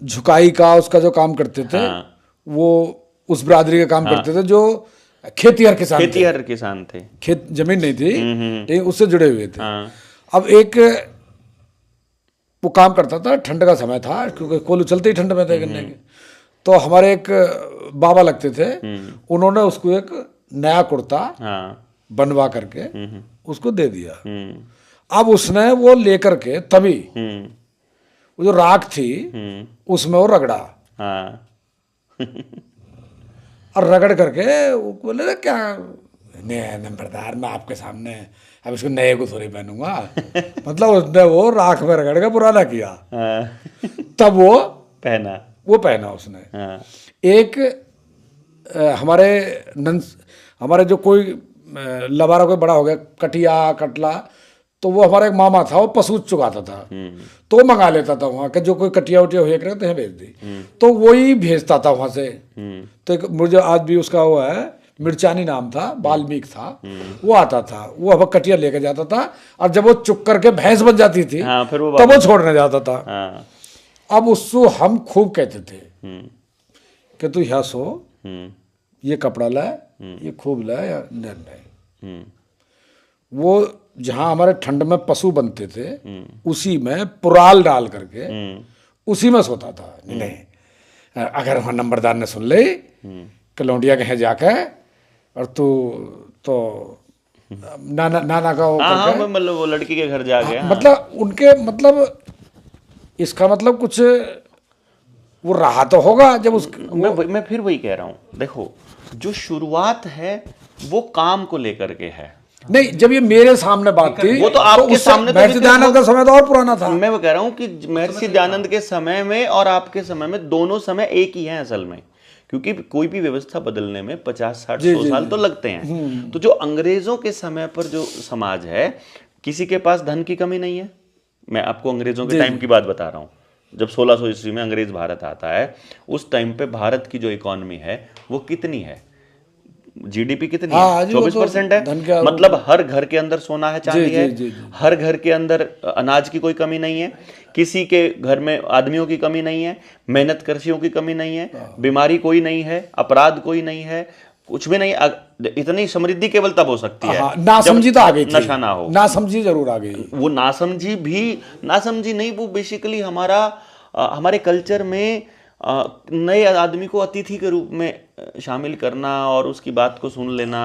झुकाई का उसका जो काम करते थे, वो उस बिरादरी का काम करते थे जो खेतिहर किसान थे। खेत जमीन नहीं थी लेकिन उससे जुड़े हुए थे। अब एक वो काम करता था, ठंड का समय था क्योंकि कोल्हू चलते ही ठंड में थे गन्ने के। तो हमारे एक बाबा लगते थे, उन्होंने उसको एक नया कुर्ता बनवा करके उसको दे दिया। अब उसने वो लेकर के तभी वो जो राख थी उसमें वो रगड़ा, और रगड़ करके वो बोले क्या नंबरदार, मैं आपके सामने अब इसको नए को थोड़ी पहनूंगा। मतलब उसने वो राख में रगड़ के पुराना किया, तब वो पहना उसने। एक हमारे जो कोई लबारा कोई बड़ा हो गया, कटिया कटला, तो वो हमारा एक मामा था, वो पशु चुकाता था, तो मंगा लेता था वहाँ के, जो कोई कटिया उटिया हुआ करते हैं भेज दी, तो वही भेजता था वहाँ से। तो एक मुझे आज भी उसका वो है, मिर्चानी नाम था, बाल्मीक था, वो आता था, वो अब कटिया लेके जाता था, और जब वो चुक करके भैंस बन जाती थी तब वो छोड़ने जाता था। अब उसको हम खूब कहते थे कि तू यहाँ सो, ये कपड़ा लाए, ये खूब लाए या नहीं। वो जहाँ हमारे ठंड में पशु बनते थे उसी में पुराल डाल करके उसी में सोता था। नहीं अगर वहाँ नंबरदार ने सुन ले कि लौंडिया के यहाँ जाके और तू तो नाना का मतलब वो लड़की के घर जा गया, मतलब उनके मतलब इसका मतलब कुछ वो रहा तो होगा जब मैं फिर वही कह रहा हूँ, देखो जो शुरुआत है वो काम को लेकर के है। नहीं, जब ये मेरे सामने बात थी वो तो आपके सामने, महर्षि दयानंद का समय तो और पुराना था। मैं वो कह रहा हूँ कि महर्षि दयानंद के समय में और आपके समय में दोनों समय एक ही है असल में, क्योंकि कोई भी व्यवस्था बदलने में 50, 60, 100 साल तो लगते हैं। तो जो अंग्रेजों के समय पर जो समाज है, किसी के पास धन की कमी नहीं है, मैं आपको अंग्रेजों के टाइम की बात बता रहा हूँ। जब 1600 ईस्वी में अंग्रेज भारत आता है, उस टाइम पे भारत की जो इकोनॉमी है वो कितनी है, जीडीपी कितनी है? 24% है। मतलब हर घर के अंदर सोना है, चांदी है, हर घर के अंदर अनाज की कोई कमी नहीं है, किसी के घर में आदमियों की कमी नहीं है, मेहनत कशियों की कमी नहीं है, बीमारी कोई नहीं है, अपराध कोई नहीं है, कुछ भी नहीं। इतनी समृद्धि केवल तब हो सकती है नासमझी तो आ गई थी, नशा ना हो। नासमझी जरूर आ गई। वो नासमझी नहीं, वो बेसिकली हमारे कल्चर में नए आदमी को अतिथि के रूप में शामिल करना और उसकी बात को सुन लेना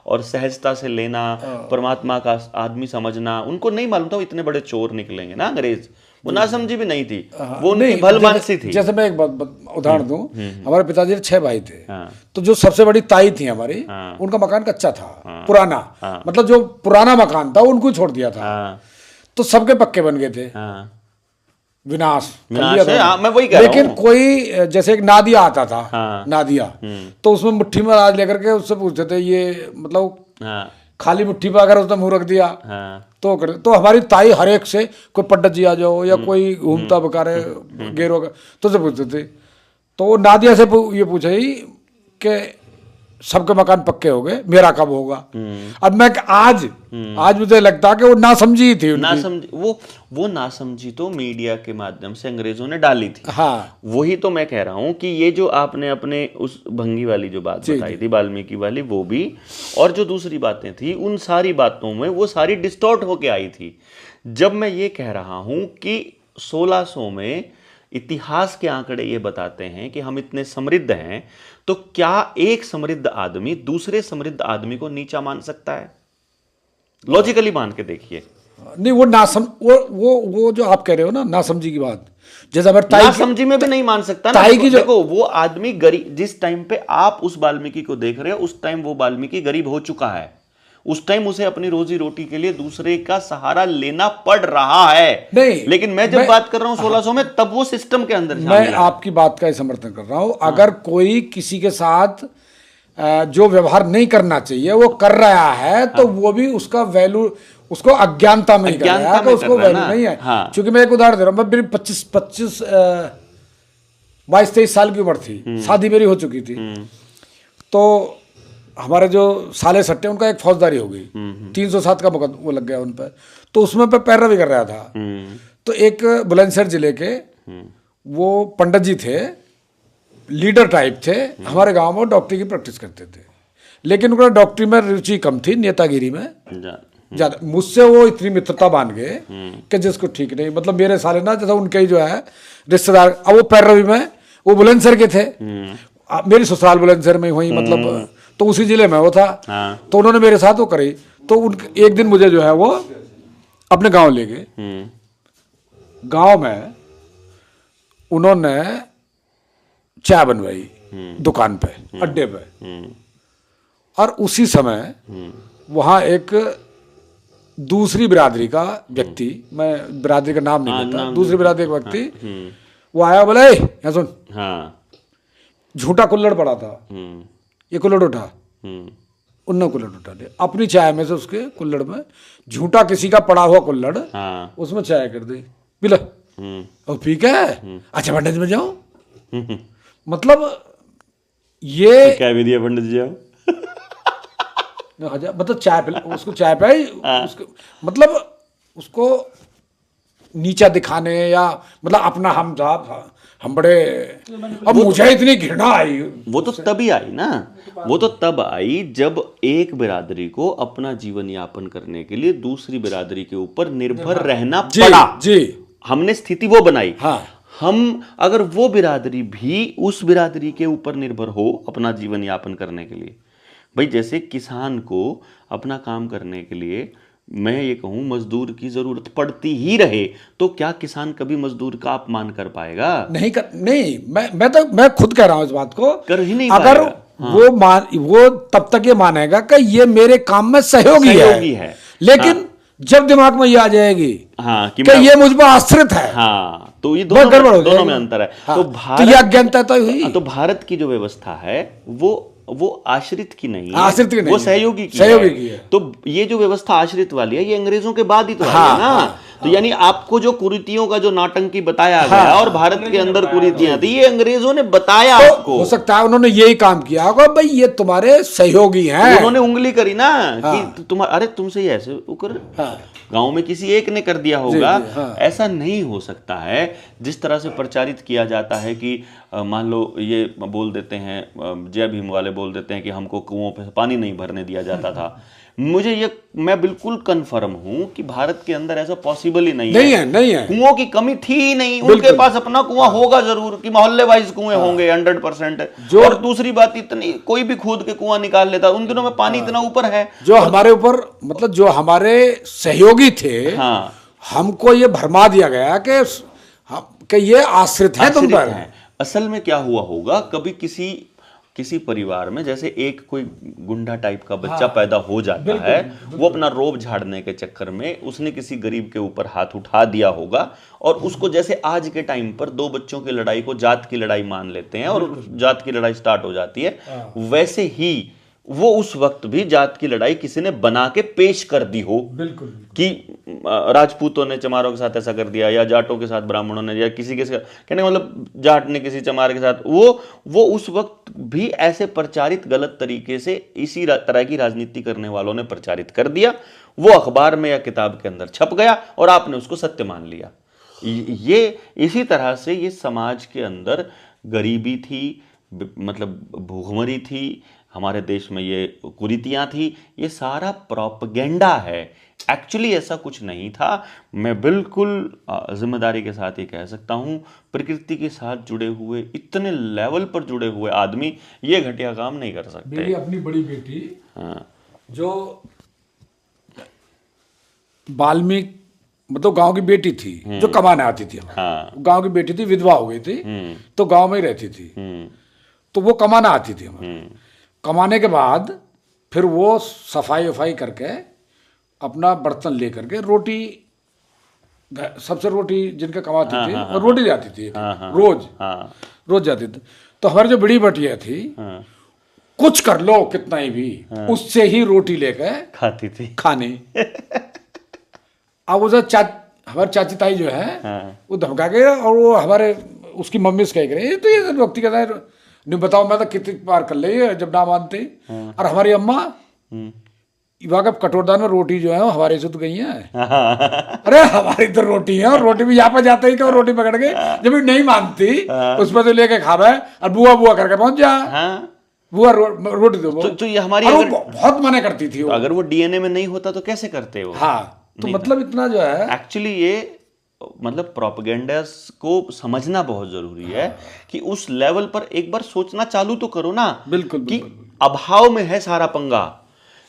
और सहजता से लेना, परमात्मा का आदमी समझना। उनको नहीं मालूम था वो इतने बड़े चोर निकलेंगे ना अंग्रेज, वो नासमझी भी नहीं थी, वो उनकी भलमानसी थी। जैसे मैं एक उदाहरण दूं, हमारे पिताजी 6 भाई थे, तो जो सबसे बड़ी ताई थी हमारी, उनका मकान कच्चा था, पुराना, मतलब जो पुराना मकान था उनको छोड़ दिया था, तो सबके पक्के बन गए थे। विनाश है, मैं वही कह रहा लेकिन कोई जैसे एक नादिया आता था, नादिया, तो उसमें मुट्ठी में अनाज लेकर के उससे पूछते थे, ये मतलब खाली मुट्ठी पर अगर उसने मुंह रख दिया तो हमारी ताई हर एक से, कोई पंडित जी आ जाओ या कोई घूमता बकारे गेरो तो से पूछते थे। तो वो नादिया से ये पूछा ही कि सबके मकान पक्के हो गए, मेरा कब होगा? अब मैं आज मुझे लगता है कि वो नासमझी थी, वो नासमझी तो मीडिया के माध्यम से अंग्रेजों ने डाली थी। हाँ, वही तो मैं कह रहा हूँ कि ये जो आपने अपने उस भंगी वाली जो बात बताई थी, वाल्मीकि वाली, वो भी, और जो दूसरी बातें थी, उन सारी बातों में वो सारी डिस्टॉर्ट होके आई थी। जब मैं ये कह रहा हूँ कि 1600 में इतिहास के आंकड़े ये बताते हैं कि हम इतने समृद्ध हैं, तो क्या एक समृद्ध आदमी दूसरे समृद्ध आदमी को नीचा मान सकता है? लॉजिकली मान के देखिए। नहीं, वो जो आप कह रहे हो ना, नासमझी की बात, जैसे अगर नासमझी में भी नहीं मान सकता ना। देखो वो आदमी गरीब, जिस टाइम पे आप उस वाल्मीकि को देख रहे हो, उस टाइम वो वाल्मीकि गरीब हो चुका है। उस टाइम उसे अपनी रोजी रोटी के लिए दूसरे का सहारा लेना पड़ रहा है। नहीं, लेकिन मैं जब बात कर रहा हूं 1600 में, तब वो सिस्टम के अंदर मैं आपकी बात का समर्थन कर रहा हूं। अगर कोई किसी के साथ जो व्यवहार नहीं करना चाहिए वो कर रहा है, तो वो भी उसका वैल्यू, उसको अज्ञानता में कर रहा है, तो उसको वैल्यू नहीं है। क्योंकि मैं एक उदाहरण दे रहा हूं, मैं मेरी 22-23 साल की उम्र थी, शादी मेरी हो चुकी थी, तो हमारे जो साले सट्टे, उनका एक फौजदारी हो गई, 307 का मुकदमा वो लग गया उन पर, तो उसमें पे पैरवी कर रहा था। तो एक बुलंदशहर जिले के वो पंडित जी थे, लीडर टाइप थे, हमारे गांव में डॉक्टरी की प्रैक्टिस करते थे, लेकिन उनका डॉक्टरी में रुचि कम थी, नेतागिरी में ज्यादा। मुझसे वो इतनी मित्रता बांध गए कि जिसको ठीक नहीं, मतलब मेरे साले ना, जैसा उनके ही जो है रिश्तेदार, अब वो पैरवी में, वो बुलंदशहर के थे, मेरी ससुराल बुलंदशहर में हुई, मतलब तो उसी जिले में वो था। तो उन्होंने मेरे साथ वो करी, तो एक दिन मुझे जो है वो अपने गांव ले गए। गांव में उन्होंने चाय बनवाई दुकान पे, अड्डे पे, और उसी समय वहां एक दूसरी बिरादरी का व्यक्ति, मैं बिरादरी का नाम नहीं लेता, दूसरी बिरादरी का व्यक्ति वो आया, बोला यहाँ सुन, झूठा कुल्हड़ पड़ा था, ये कुल्हड़ उठा, उन्होंने कुल्हड़ उठा लिया अपनी चाय में से, उसके कुल्हड़ में झूठा किसी का पड़ा हुआ कुल्हड़, उसमें चाय कर दी, पिला और पी के अच्छा पंडित में जाओ। मतलब ये क्या भी दिया पंडित जी? मतलब चाय पिला, उसको चाय पिलाई, उसको मतलब उसको नीचा दिखाने, या मतलब अपना हम बड़े, अब मुझे इतनी घृणा आई। वो तो तभी आई ना, वो तो तब आई जब एक बिरादरी को अपना जीवन यापन करने के लिए दूसरी बिरादरी के ऊपर निर्भर रहना पड़ा। जी, हमने स्थिति वो बनाई। हाँ, हम अगर वो बिरादरी भी उस बिरादरी के ऊपर निर्भर हो अपना जीवन यापन करने के लिए, भाई जैसे किसान को अपना काम करने के लिए, मैं ये कहूँ, मजदूर की जरूरत पड़ती ही रहे, तो क्या किसान कभी मजदूर का अपमान कर पाएगा? नहीं, मैं खुद कह रहा हूँ इस बात को, कर ही नहीं अगर पाएगा। वो तब तक ये मानेगा कि ये मेरे काम में सहयोगी है। लेकिन जब दिमाग में ये आ जाएगी कि ये मुझ पर आश्रित है, तो ये दोनों में अंतर है। तो भारत, ये अज्ञानता तो हुई। तो भारत की जो व्यवस्था है वो आश्रित की नहीं है, आश्रित की नहीं, वो सहयोगी की है। तो ये जो व्यवस्था आश्रित वाली है, ये अंग्रेजों के बाद ही तो आई है ना। तो यानी आपको जो कुरीतियों का जो नाटंकी बताया गया और भारत के अंदर कुरीतियां थी, ये अंग्रेजों ने बताया आपको। हो सकता है उन्होंने यही काम किया होगा, भाई ये तुम्हारे सहयोगी हैं। उन्होंने उंगली करी ना कि अरे तुमसे ही ऐसे कर, गांव में किसी एक ने कर दिया होगा। ऐसा नहीं हो सकता है जिस तरह से प्रचारित किया जाता है कि मान लो ये बोल देते हैं, जय भीम वाले बोल देते हैं कि हमको कुओं पे पानी नहीं भरने दिया जाता था। मैं बिल्कुल कंफर्म हूं कि भारत के अंदर ऐसा पॉसिबल ही नहीं है। कुओं की कमी थी ही नहीं, उनके पास अपना कुआं होगा जरूर कि मोहल्ले वाइज कुएं होंगे 100%। और दूसरी बात, इतनी कोई भी खोद के कुआं निकाल लेता, उन दिनों में पानी इतना ऊपर है। जो हमारे ऊपर मतलब जो हमारे सहयोगी थे, हमको ये भरमा दिया गया कि ये आश्रित है तुम पर। असल में क्या हुआ होगा, कभी किसी परिवार में जैसे एक कोई गुंडा टाइप का बच्चा पैदा हो जाता है, वो अपना रोब झाड़ने के चक्कर में उसने किसी गरीब के ऊपर हाथ उठा दिया होगा, और उसको जैसे आज के टाइम पर दो बच्चों की लड़ाई को जात की लड़ाई मान लेते हैं और जात की लड़ाई स्टार्ट हो जाती है, वैसे ही वो उस वक्त भी जात की लड़ाई किसी ने बना के पेश कर दी हो। बिल्कुल कि राजपूतों ने चमारों के साथ ऐसा कर दिया, या जाटों के साथ ब्राह्मणों ने, या किसी के साथ, कहने का मतलब जाट ने किसी चमार के साथ, वो उस वक्त भी ऐसे प्रचारित गलत तरीके से इसी तरह की राजनीति करने वालों ने प्रचारित कर दिया। वो अखबार में या किताब के अंदर छप गया और आपने उसको सत्य मान लिया। ये इसी तरह से ये समाज के अंदर गरीबी थी, मतलब भूखमरी थी, हमारे देश में ये कुरीतियां थी, ये सारा प्रोपेगेंडा है। एक्चुअली ऐसा कुछ नहीं था। मैं बिल्कुल जिम्मेदारी के साथ ये कह सकता हूँ, प्रकृति के साथ जुड़े हुए, इतने लेवल पर जुड़े हुए आदमी ये घटिया काम नहीं कर सकते। मेरी अपनी बड़ी बेटी जो वाल्मीकि मतलब गांव की बेटी थी, जो कमाने आती थी, गांव की बेटी थी, विधवा हो गई थी, तो गांव में ही रहती थी, तो वो कमाना आती थी हमारे। कमाने के बाद फिर वो सफाई वफाई करके अपना बर्तन लेकर के रोटी, सबसे रोटी जिनके कमाती थी और रोटी जाती थी रोज जाती थी। तो हमारी जो बड़ी बेटियां थी, कुछ कर लो कितना ही भी, उससे ही रोटी लेकर खाती थी खाने। अब उसे हमारी चाची ताई जो है वो धमका के, और वो हमारे उसकी मम्मी से कह रही, तो ये व्यक्ति कहता है नहीं बताओ मैं तो कितनी बार कर ली जब ना मानते। और हमारी अम्मा वहाँ कटोरदान में रोटी जो है वो हमारे से तो गई है। अरे हमारी तो रोटी है, और रोटी भी यहाँ पर जाते ही क्या रोटी पकड़ के जब नहीं मानती उसमें तो लेके खा रहा है, और बुआ बुआ करके पहुंच जा, बुआ रोटी दो। तो ये हमारी बहुत मना करती थी। अगर वो डीएनए में नहीं होता तो कैसे करते हो? तो मतलब इतना जो है एक्चुअली ये मतलब प्रोपेगेंडा को समझना बहुत जरूरी है कि उस लेवल पर एक बार सोचना चालू तो करो ना। बिल्कुल कि अभाव में है सारा पंगा।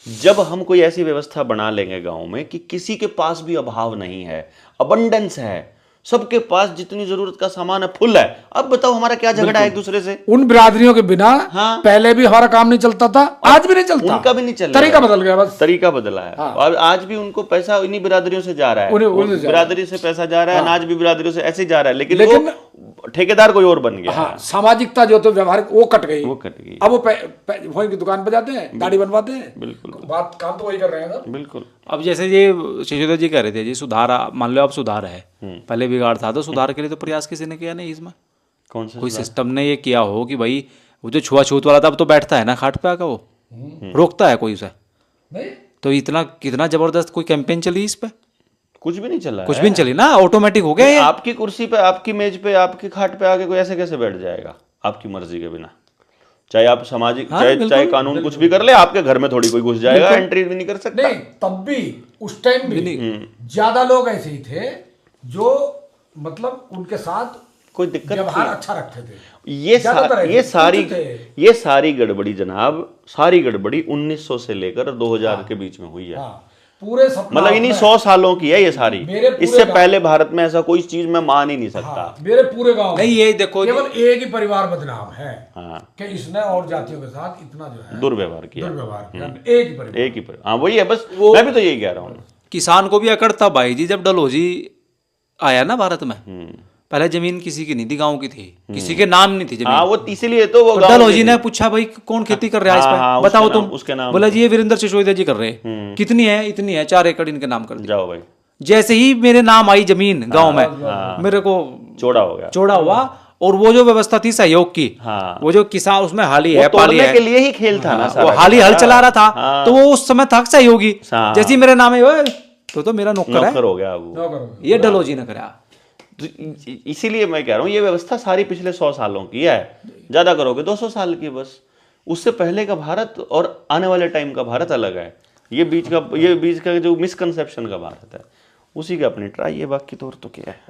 जब हम कोई ऐसी व्यवस्था बना लेंगे गांव में कि किसी के पास भी अभाव नहीं है, अबंडेंस है, सबके पास जितनी जरूरत का सामान है फुल है, अब बताओ हमारा क्या झगड़ा है एक दूसरे से? उन बिरादरियों के बिना पहले भी हमारा काम नहीं चलता था, आज भी नहीं चलता, उनका भी नहीं चल, तरीका बदल गया, बस तरीका बदला है। और आज भी उनको पैसा इन्हीं बिरादरियों से जा रहा है, बिरादरी से पैसा जा रहा है, अनाज भी बिरादरियों से ऐसे ही जा रहा है, लेकिन ठेकेदार कोई और बन गया। सामाजिकता जो तो व्यवहारिक वो कट गई। अब वो वही की दुकान पर जाते हैं, दाढ़ी बनवाते हैं, बिल्कुल बात काम तो वही कर रहे हैं सर। बिल्कुल। अब जैसे ये शेषोधर जी कह रहे थे जी, सुधार मान लो अब सुधार है, पहले बिगाड़ था, तो सुधार के लिए तो प्रयास किसी ने किया नहीं इसमें? कौन सा कोई सिस्टम ने ये किया हो कि भाई वो जो छुआछूत वाला था अब तो बैठता है ना खाट पे आकर, वो रोकता है कोई उसे? नहीं। तो इतना कितना जबरदस्त कोई कैंपेन चली इस पे? कुछ भी नहीं चला, कुछ भी नहीं चली ना, ऑटोमेटिक हो गया। आपकी कुर्सी पे, आपकी मेज पे, आपकी खाट पे आके कोई ऐसे कैसे बैठ जाएगा आपकी मर्जी के बिना? चाहे आप सामाजिक चाहे कानून कुछ भी कर ले, आपके घर में थोड़ी कोई घुस जाएगा, एंट्री भी नहीं कर सकता। नहीं, तब भी उस टाइम भी ज्यादा लोग ऐसे ही थे जो मतलब उनके साथ कोई दिक्कत व्यवहार अच्छा रखते थे। ये सारी गड़बड़ी जनाब, सारी गड़बड़ी 1900 से लेकर 2000 के बीच में हुई है। पूरे मतलब इन्हीं 100 सालों की है ये सारी। इससे पहले भारत में ऐसा कोई चीज मैं मान ही नहीं सकता। मेरे पूरे गांव नहीं, ये देखो केवल एक ही परिवार बदनाम है कि इसने और जातियों के साथ इतना जो है दुर्व्यवहार किया। एक ही परिवार। हाँ वही है, बस मैं भी तो यही कह रहा हूँ। किसान को भी अकड़ था भाई जी जब डलहौजी आया ना भारत में। पहले जमीन किसी की नहीं थी, गांव की थी, किसी के नाम नहीं थी जमीन। हाँ, वो इसीलिए तो वो डलहौजी ने पूछा भाई कौन खेती कर रहा है इस पे, बताओ तुम। उसके नाम बोला जी ये वीरेंद्र सिसोदिया जी कर रहे हैं। कितनी है? इतनी है, 4 एकड़ इनके नाम कर दिया। जाओ भाई, जैसे ही मेरे नाम आई जमीन गांव में, मेरे को चौड़ा हुआ। और वो जो व्यवस्था थी सहयोग की, वो जो किसान उसमें हाली है, पाली है, के लिए ही खेल था ना, वो हाली हल चला रहा था, तो वो उस समय था सहयोगी। जैसे ही मेरे नाम है तो मेरा नौकर हो गया वो। ये डलोजी ने करा। तो इसीलिए मैं कह रहा हूँ ये व्यवस्था सारी पिछले 100 सालों की है, ज्यादा करोगे 200 साल की बस। उससे पहले का भारत और आने वाले टाइम का भारत अलग है। ये बीच का जो मिसकंसेप्शन का भारत है, उसी का अपनी ट्राई है, बाकी तो और तो क्या है।